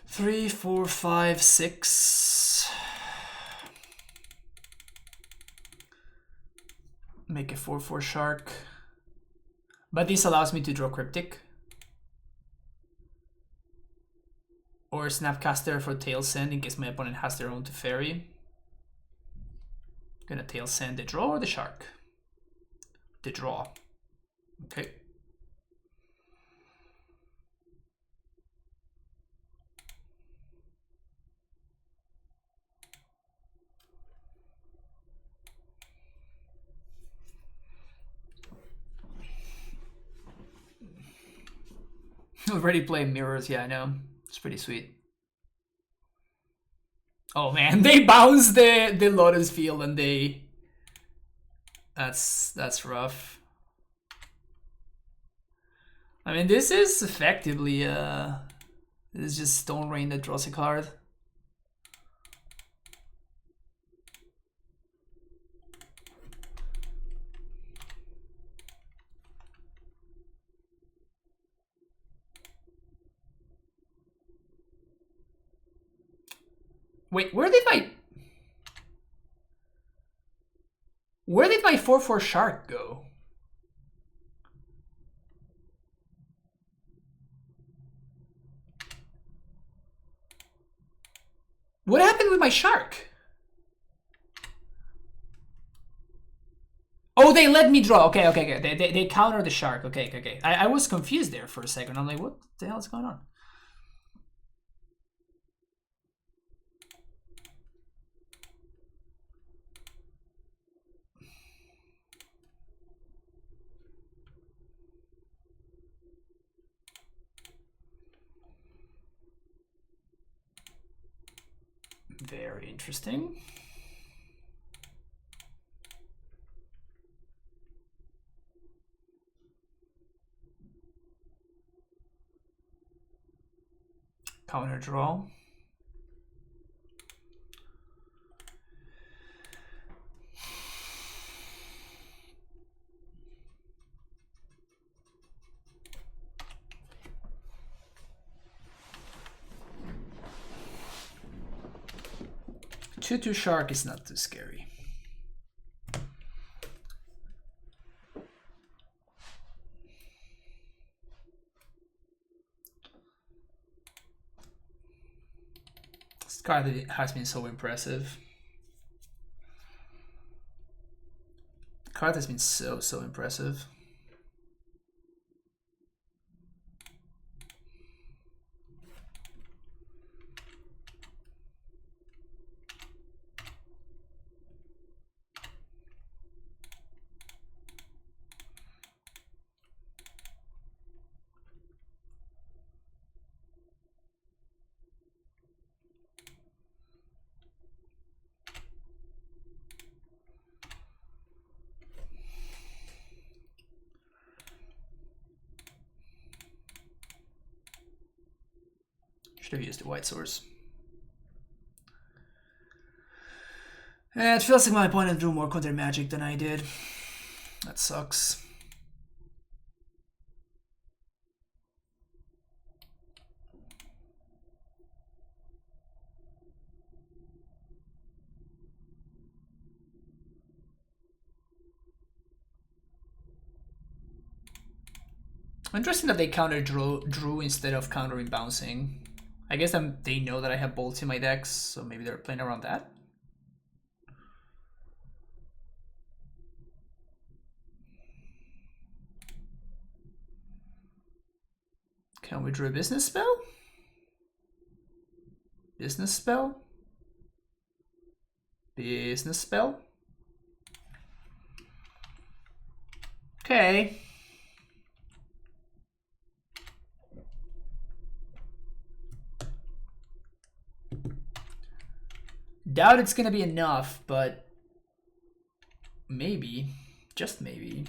Three, 4, 5, 6. Make a 4/4 shark. But this allows me to draw Cryptic. Or Snapcaster for Tail Send in case my opponent has their own Teferi. Gonna Tail Send the draw or the shark? The draw. Okay. Already played Mirrors, yeah, I know. It's pretty sweet. Oh man, they bounce the Lotus Field and they... That's rough. I mean, this is effectively, this is just Stone Rain that draws a card. Wait, where did my 4/4 shark go? What happened with my shark? Oh, they let me draw. Okay. They counter the shark. Okay. I was confused there for a second. I'm like, what the hell is going on? Very interesting. Counter draw. Two shark is not too scary. This card has been so impressive. The card has been so impressive. Should have used the white source. It feels like my opponent drew more counter magic than I did. That sucks. Interesting that they counter drew instead of countering bouncing. I guess they know that I have bolts in my decks, so maybe they're playing around that. Can we draw a business spell? Business spell? Business spell? Okay. Doubt it's gonna be enough, but maybe, just maybe.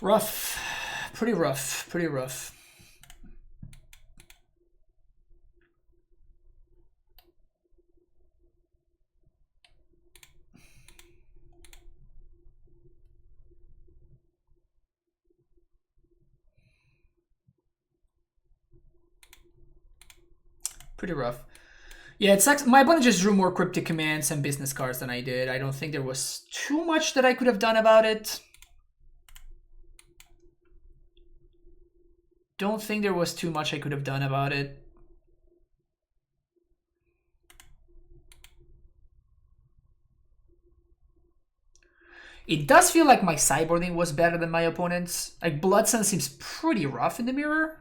Rough, pretty rough, pretty rough. Pretty rough. Yeah, it sucks. My opponent just drew more cryptic commands and business cards than I did. I don't think there was too much that I could have done about it. don't think there was too much I could have done about it. It does feel like my sideboarding was better than my opponent's. Like, Blood Sun seems pretty rough in the mirror.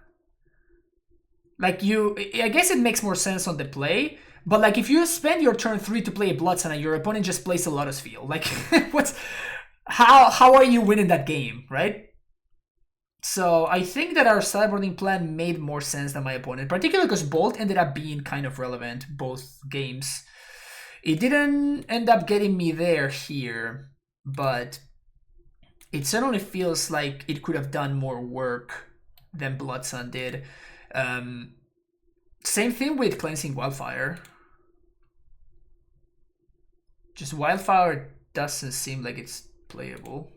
Like, I guess it makes more sense on the play, but like, if you spend your turn 3 to play a Blood Sun and your opponent just plays a Lotus Field, like, how are you winning that game, right? So I think that our sideboarding plan made more sense than my opponent, particularly because Bolt ended up being kind of relevant both games. It didn't end up getting me there here, but it certainly feels like it could have done more work than Blood Sun did. Same thing with Cleansing Wildfire. Just Wildfire doesn't seem like it's playable.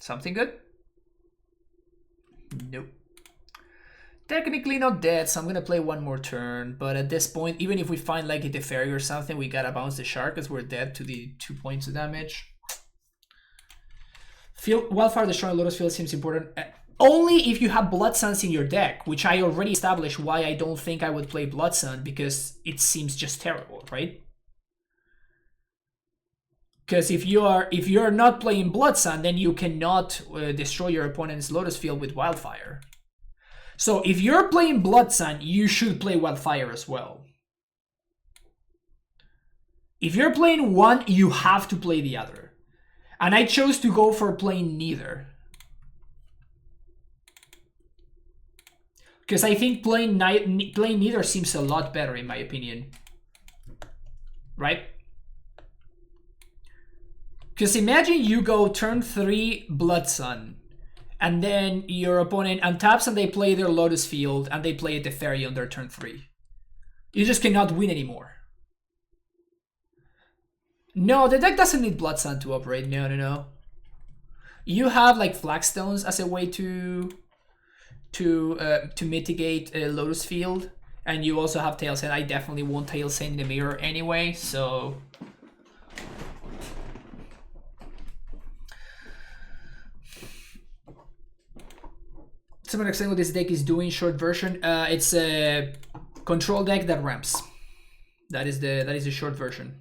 Something good? Nope. Technically not dead, so I'm gonna play one more turn, but at this point, even if we find like a Teferi or something, we gotta bounce the shark because we're dead to the 2 points of damage. Wildfire destroying Lotus Field seems important. Only if you have Blood Suns in your deck, which I already established why I don't think I would play Blood Sun, because it seems just terrible, right? Because if you're not playing Blood Sun, then you cannot destroy your opponent's Lotus Field with Wildfire. So if you're playing Blood Sun, you should play Wildfire as well. If you're playing one, you have to play the other. And I chose to go for playing neither. Because I think playing neither seems a lot better in my opinion. Right? Because imagine you go turn 3 Blood Sun, and then your opponent untaps and they play their Lotus Field, and they play a Teferi on their turn 3. You just cannot win anymore. No, the deck doesn't need Blood Sun to operate. No. You have like Flagstones as a way to mitigate a Lotus Field, and you also have Tail Saint. I definitely want Tail Saint in the mirror anyway, so... Someone explain what this deck is doing. Short version. It's a control deck that ramps. That is the short version.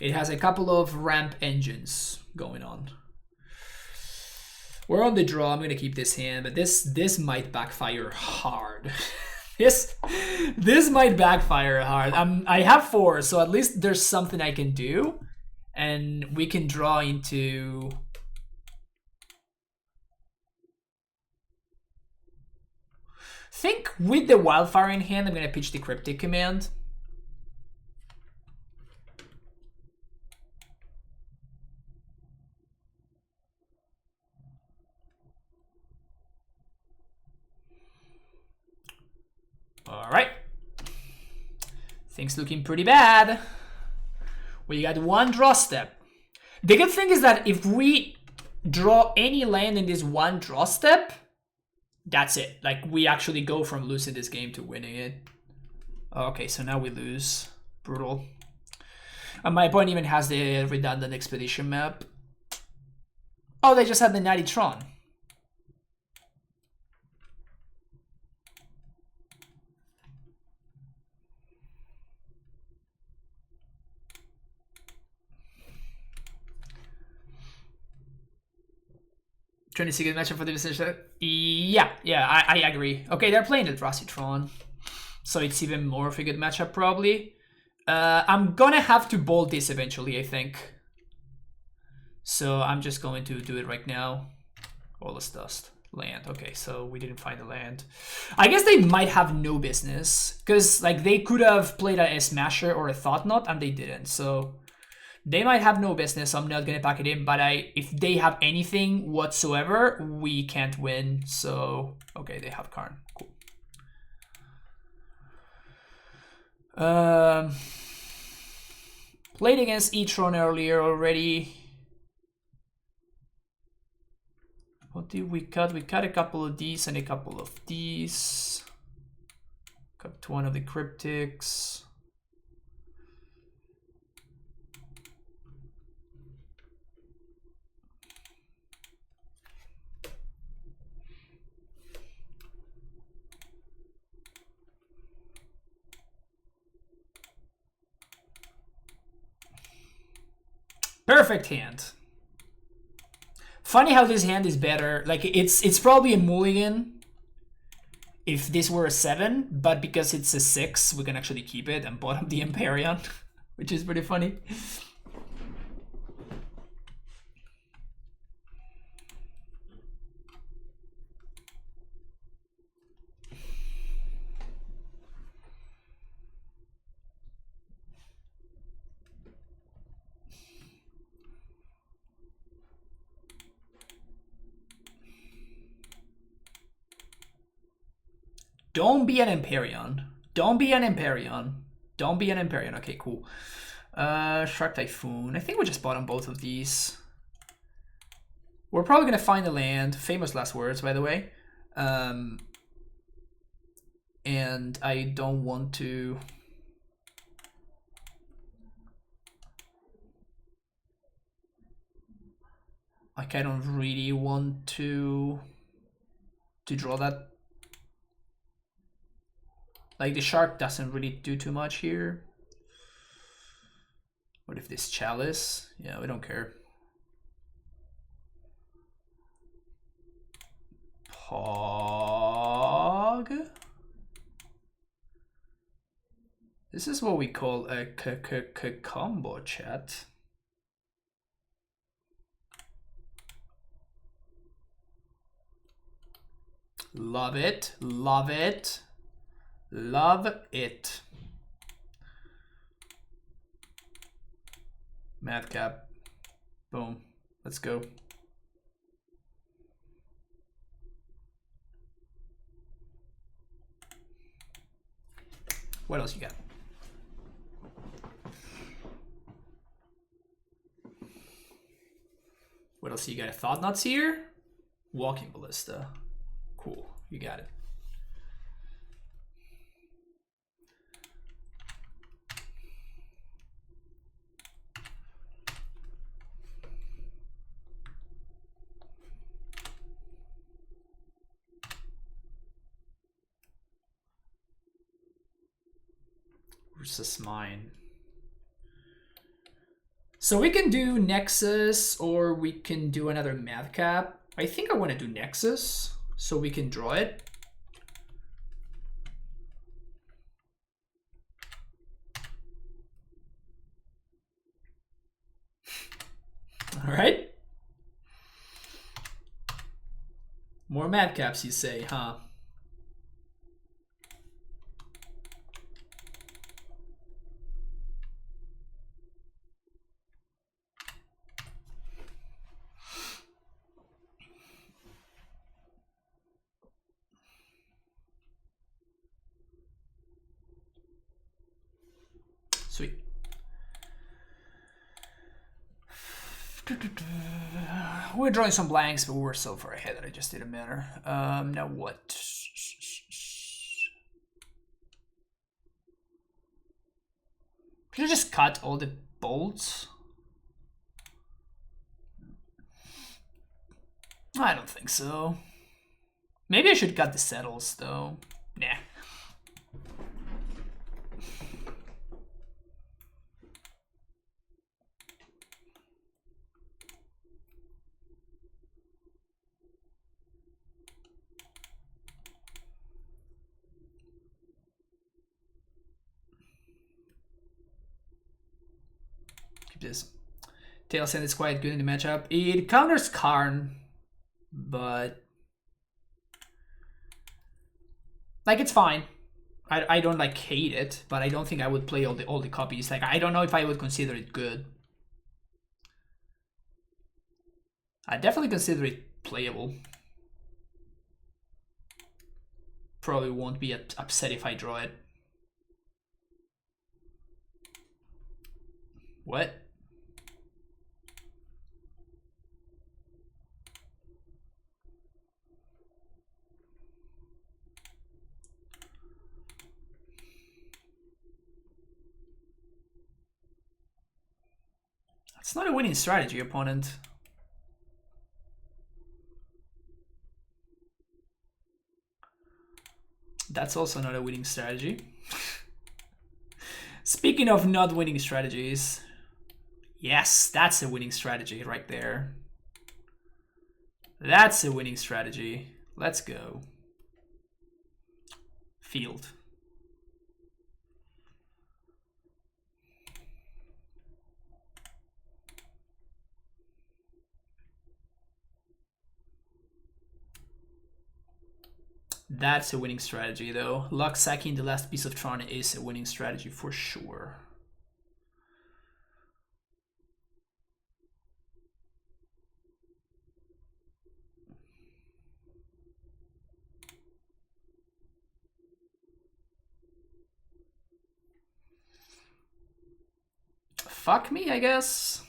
It has a couple of ramp engines going on. We're on the draw. I'm gonna keep this hand, but this might backfire hard. this might backfire hard. I have 4, so at least there's something I can do, and we can draw into. Think with the Wildfire in hand, I'm gonna pitch the Cryptic Command. Alright. Things looking pretty bad. We got 1 draw step. The good thing is that if we draw any land in this 1 draw step, that's it. Like, we actually go from losing this game to winning it. Okay, so now we lose. Brutal. And my opponent even has the redundant expedition map. Oh, they just had the Natty Tron. Trying to see a good matchup for the decision. Yeah, I agree. Okay, they're playing Eldrazi Tron, so it's even more of a good matchup probably. I'm gonna have to bolt this eventually, I think. So I'm just going to do it right now. All this dust. Land. Okay, so we didn't find the land. I guess they might have no business, because like they could have played a Smasher or a Thought Knot, and they didn't. So they might have no business, so I'm not gonna pack it in, but if they have anything whatsoever, we can't win. So okay, they have Karn. Cool. Played against E-Tron earlier already. What did we cut? We cut a couple of these and a couple of these. Cut one of the cryptics. Perfect hand. Funny how this hand is better. Like it's probably a mulligan if this were a 7, but because it's a 6, we can actually keep it and bottom the Empyrean, which is pretty funny. Don't be an Empyrean. Don't be an Empyrean. Don't be an Empyrean. Okay, cool. Shark Typhoon. I think we just bottom both of these. We're probably gonna find a land. Famous last words, by the way. And I don't want to. Like, I don't really want to draw that. Like, the shark doesn't really do too much here. What if this chalice? Yeah, we don't care. Pog. This is what we call a combo, chat. Love it, love it, love it. Madcap. Boom. Let's go. What else you got? What else you got? Thought Nuts here? Walking Ballista. Cool. You got it. Versus mine. So we can do Nexus or we can do another Madcap. I think I want to do Nexus so we can draw it. All right. More Madcaps, you say, huh? Sweet. We're drawing some blanks, but we're so far ahead that it just didn't matter. Now what? Should I just cut all the bolts? I don't think so. Maybe I should cut the settles though. Nah. This Tail Sand is quite good in the matchup. It counters Karn, but like it's fine. I don't like hate it, but I don't think I would play all the copies. Like I don't know if I would consider it good. I definitely consider it playable. Probably won't be upset if I draw it. What? It's not a winning strategy, opponent. That's also not a winning strategy. Speaking of not winning strategies, yes, that's a winning strategy right there. That's a winning strategy. Let's go. Field. That's a winning strategy, though. Luck sacking the last piece of Tron is a winning strategy for sure. Fuck me, I guess.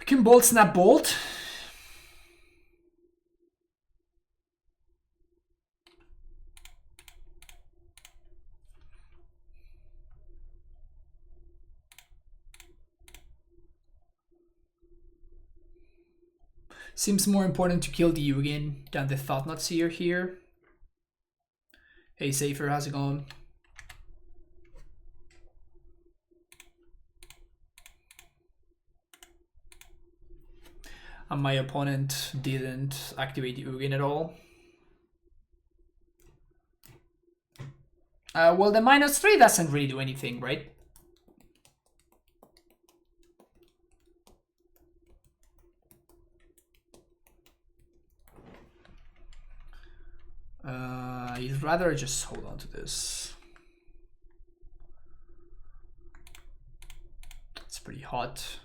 We can bolt snap bolt. Seems more important to kill the Ugin than the Thought-Knot Seer here. Hey Safer, how's it going? And my opponent didn't activate the Ugin at all. Well, the -3 doesn't really do anything, right? I'd rather just hold on to this. It's pretty hot.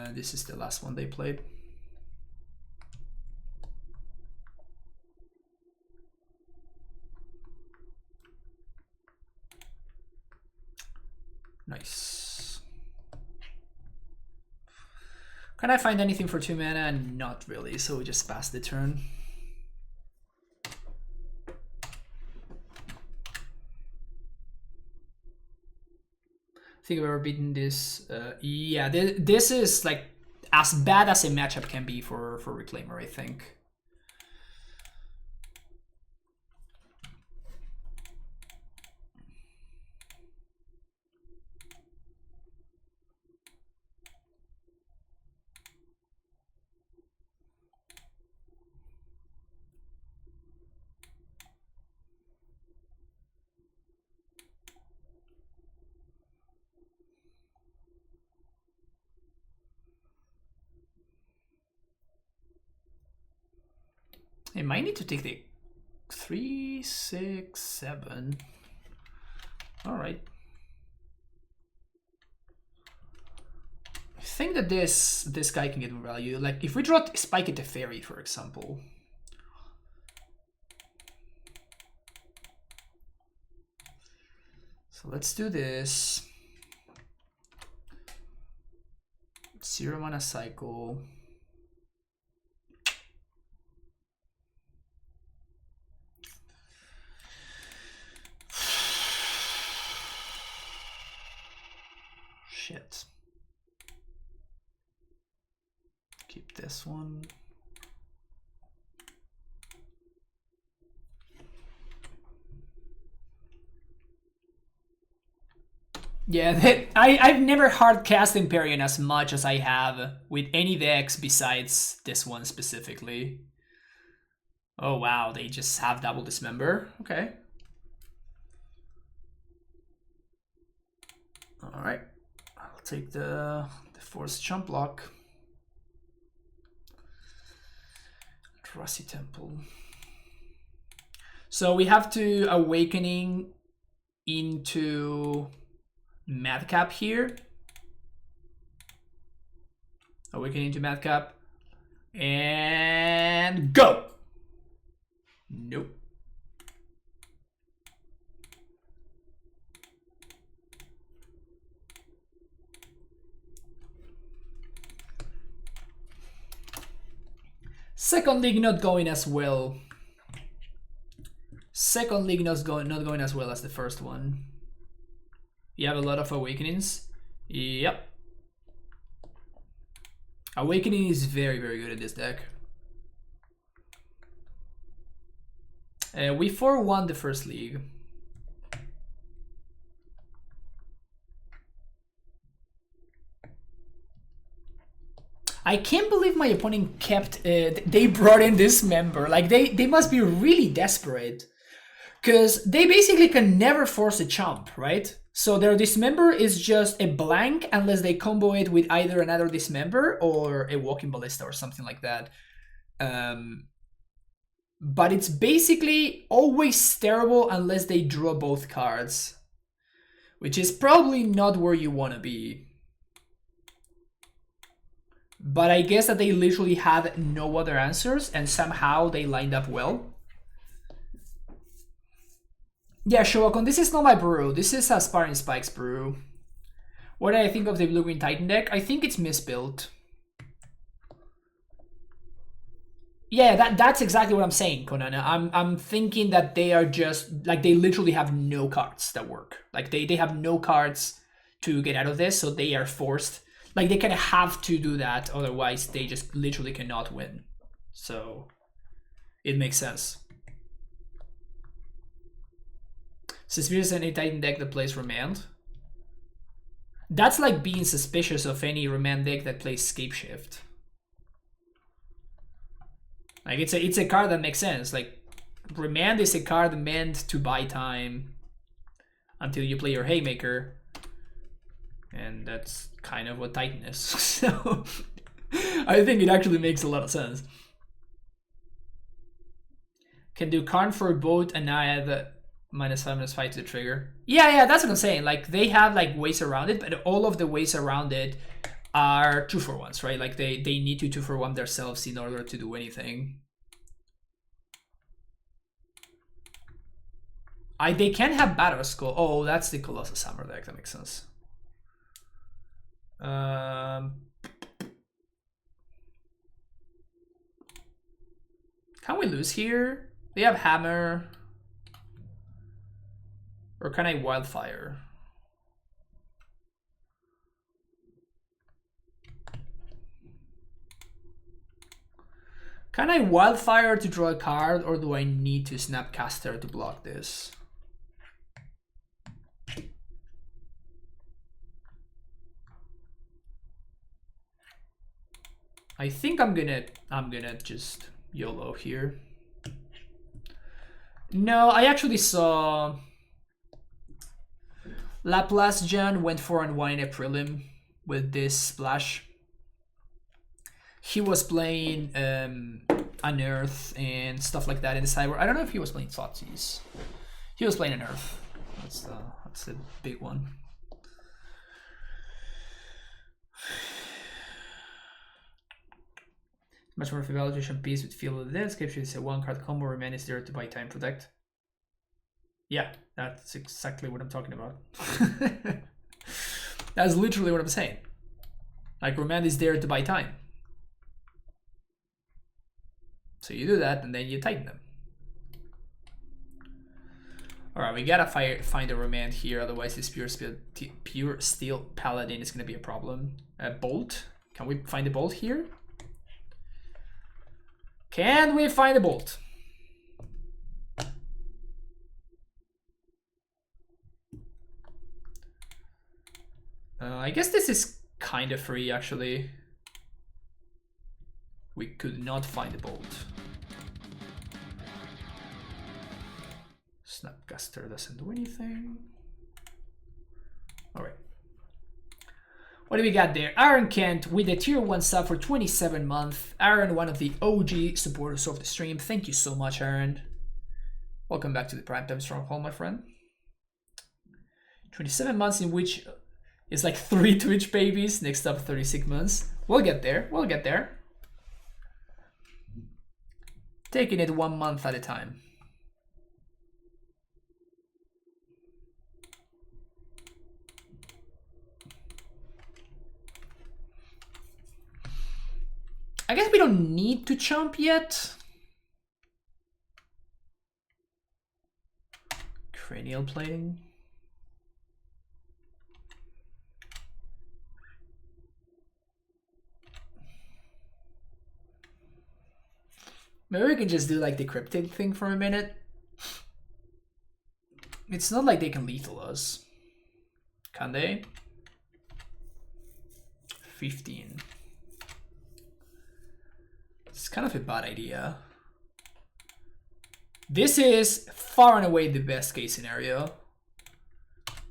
This is the last one they played. Nice. Can I find anything for 2 mana? Not really, so we just pass the turn. I think I've ever beaten this. Yeah, this is like as bad as a matchup can be for Reclaimer, I think. I might need to take the 3, 6, 7. All right. I think that this guy can get value. Like if we draw Spike at the Fairy, for example. So let's do this. 0 mana cycle. Shit. Keep this one. Yeah, I've never hard cast Empyrean as much as I have with any decks besides this one specifically. Oh wow, they just have double dismember. Okay. All right. I'll take the force jump block. Rusty Temple. So we have to Awakening into Madcap here. Awakening to Madcap. And go! Nope. Second league not going as well. Second league not going as well as the first one. You have a lot of awakenings. Yep. Awakening is very, very good at this deck. We 4-1 the first league. I can't believe my opponent kept, they brought in this member. Like, they must be really desperate. Because they basically can never force a chump, right? So their dismember is just a blank unless they combo it with either another dismember or a walking ballista or something like that. But it's basically always terrible unless they draw both cards. Which is probably not where you want to be. But I guess that they literally had no other answers and somehow they lined up well. Yeah, Shoakon, this is not my brew. This is a Sparring Spikes brew. What do I think of the Blue-Green Titan deck? I think it's misbuilt. Yeah, that's exactly what I'm saying, Conan. I'm thinking that they are just, like, they literally have no cards that work. Like, they have no cards to get out of this, so they are forced. Like, they kind of have to do that, otherwise they just literally cannot win. So, it makes sense. Suspicious any Titan deck that plays Remand? That's like being suspicious of any Remand deck that plays Scapeshift. Like, it's a card that makes sense. Like, Remand is a card meant to buy time until you play your Haymaker. And that's kind of what Titan is. So I think it actually makes a lot of sense. Can do Karn for both and I have -5/-5 to the trigger. Yeah, that's what I'm saying. Like, they have like ways around it, but all of the ways around it are 2-for-1s, right? Like, they need to 2-for-1 themselves in order to do anything. They can have Battle Skull. Oh, that's the Colossus Hammer deck. That makes sense. Can we lose here? They have Hammer. Or can I Wildfire? Can I Wildfire to draw a card, or do I need to Snapcaster to block this? I think I'm gonna just YOLO here. No, I actually saw Laplace John went 4-1 in a prelim with this splash. He was playing Unearth and stuff like that in the Cyber. I don't know if he was playing Thoughtseize. He was playing Unearth. That's the big one. Much more evaluation piece with Field of the Dead. Escape is a 1-card combo. Remain is there to buy time, protect. Yeah, that's exactly what I'm talking about. That's literally what I'm saying. Like, Remand is there to buy time. So you do that, and then you tighten them. Alright, we gotta find a Remand here, otherwise this pure steel paladin is gonna be a problem. Bolt. Can we find a bolt here? Can we find a bolt? I guess this is kind of free, actually. We could not find a bolt. Snapcaster doesn't do anything. Alright. What do we got there? Aaron Kent with a tier 1 sub for 27 months. Aaron, one of the OG supporters of the stream. Thank you so much, Aaron. Welcome back to the Primetime Stronghold, my friend. 27 months in which is like 3 Twitch babies. Next up, 36 months. We'll get there. We'll get there. Taking it 1 month at a time. I guess we don't need to chump yet. Cranial plating. Maybe we can just do like the cryptic thing for a minute. It's not like they can lethal us. Can they? 15. It's kind of a bad idea. This is far and away the best case scenario.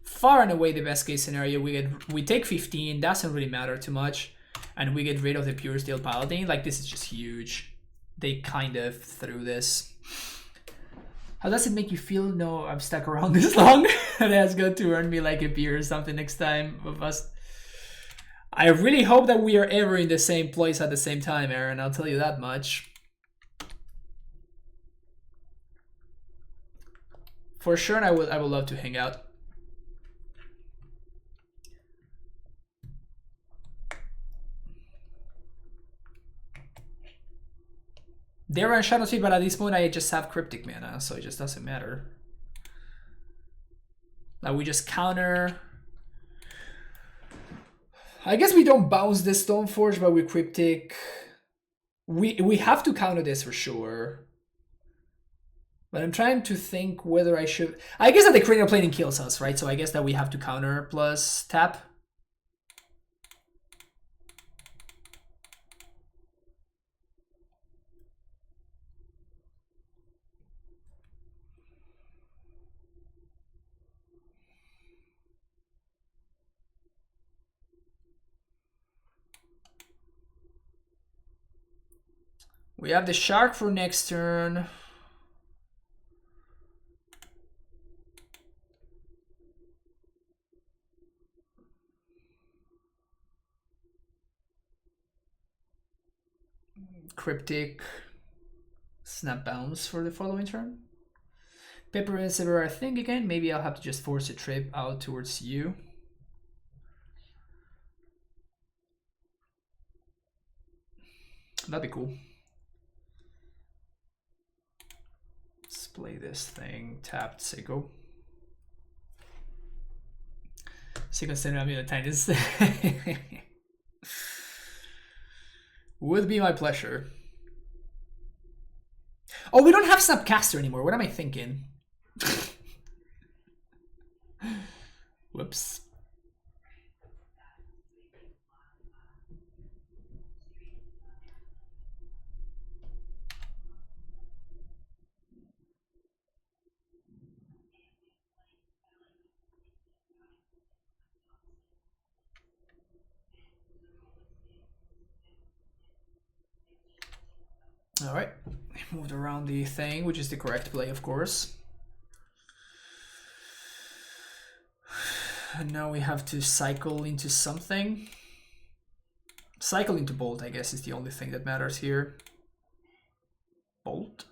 Far and away the best case scenario. We take 15, doesn't really matter too much, and we get rid of the pure steel paladin. Like, this is just huge. They kind of threw this. How does it make you feel? No, I'm stuck around this long. That's going to earn me like a beer or something next time of us. I really hope that we are ever in the same place at the same time, Aaron. I'll tell you that much. For sure, I would love to hang out. They run Shadow Speed, but at this point I just have Cryptic mana, so it just doesn't matter. Now we just counter. I guess we don't bounce this Stoneforge, but we Cryptic. We have to counter this for sure. But I'm trying to think whether I should. I guess that the cranial plating kills us, right? So I guess that we have to counter plus tap. We have the shark for next turn. Cryptic. Snap bounce for the following turn. Pepper and Silver, I think again. Maybe I'll have to just force a trip out towards you. That'd be cool. Let's play this thing. Tapped Seiko. Seiko sent me the tiniest. Would be my pleasure. Oh, we don't have Snapcaster anymore. What am I thinking? Whoops. All right, moved around the thing, which is the correct play, of course. And now we have to cycle into something. Cycle into Bolt, I guess, is the only thing that matters here. Bolt.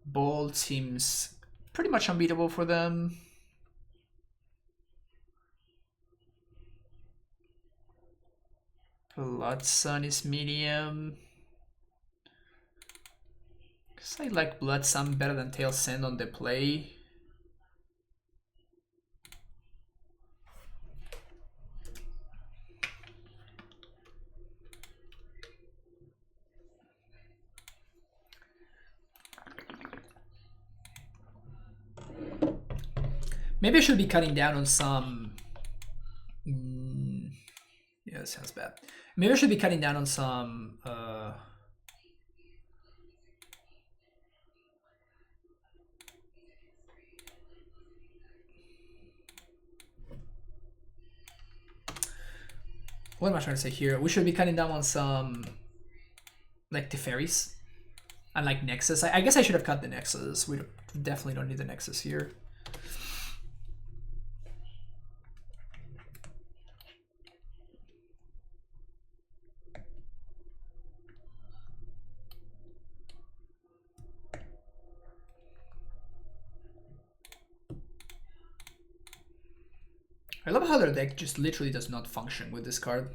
Bolt seems pretty much unbeatable for them. Blood Sun is medium. Guess I like Blood Sun better than Tail Send on the play. Maybe I should be cutting down on some. Yeah, that sounds bad. Maybe I should be cutting down on some. What am I trying to say here? We should be cutting down on some, like the fairies, and like Nexus. I guess I should have cut the Nexus. We definitely don't need the Nexus here. I love how their deck just literally does not function with this card.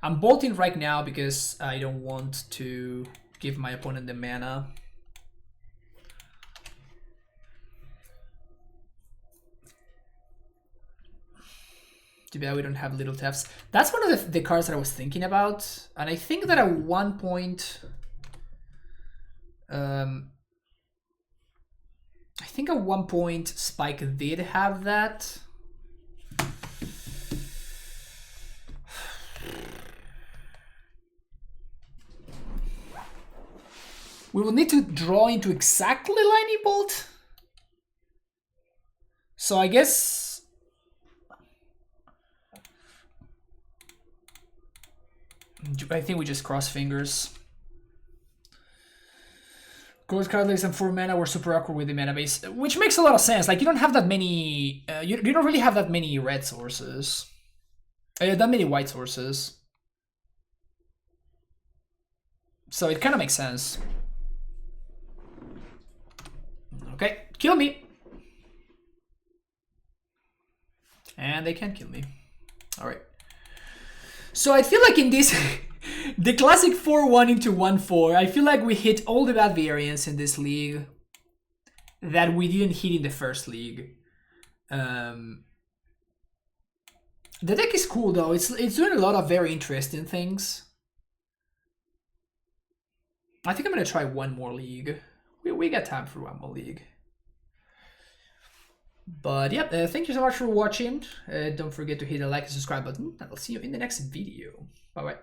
I'm bolting right now because I don't want to give my opponent the mana. Too bad we don't have little taps. That's one of the cards that I was thinking about. And I think that at one point... I think at one point Spike did have that. We will need to draw into exactly Lightning Bolt. So I guess... I think we just cross fingers. Ghost card less than 4 mana, we're super awkward with the mana base, which makes a lot of sense. Like, you don't have that many... you don't really have that many red sources. That many white sources. So it kind of makes sense. Okay, kill me. And they can't kill me. Alright. So I feel like in this, the classic 4-1 into 1-4, I feel like we hit all the bad variants in this league that we didn't hit in the first league. The deck is cool though, it's doing a lot of very interesting things. I think I'm gonna try one more league. We got time for one more league. But yeah, thank you so much for watching. Don't forget to hit the like and subscribe button. And I'll see you in the next video. Bye bye.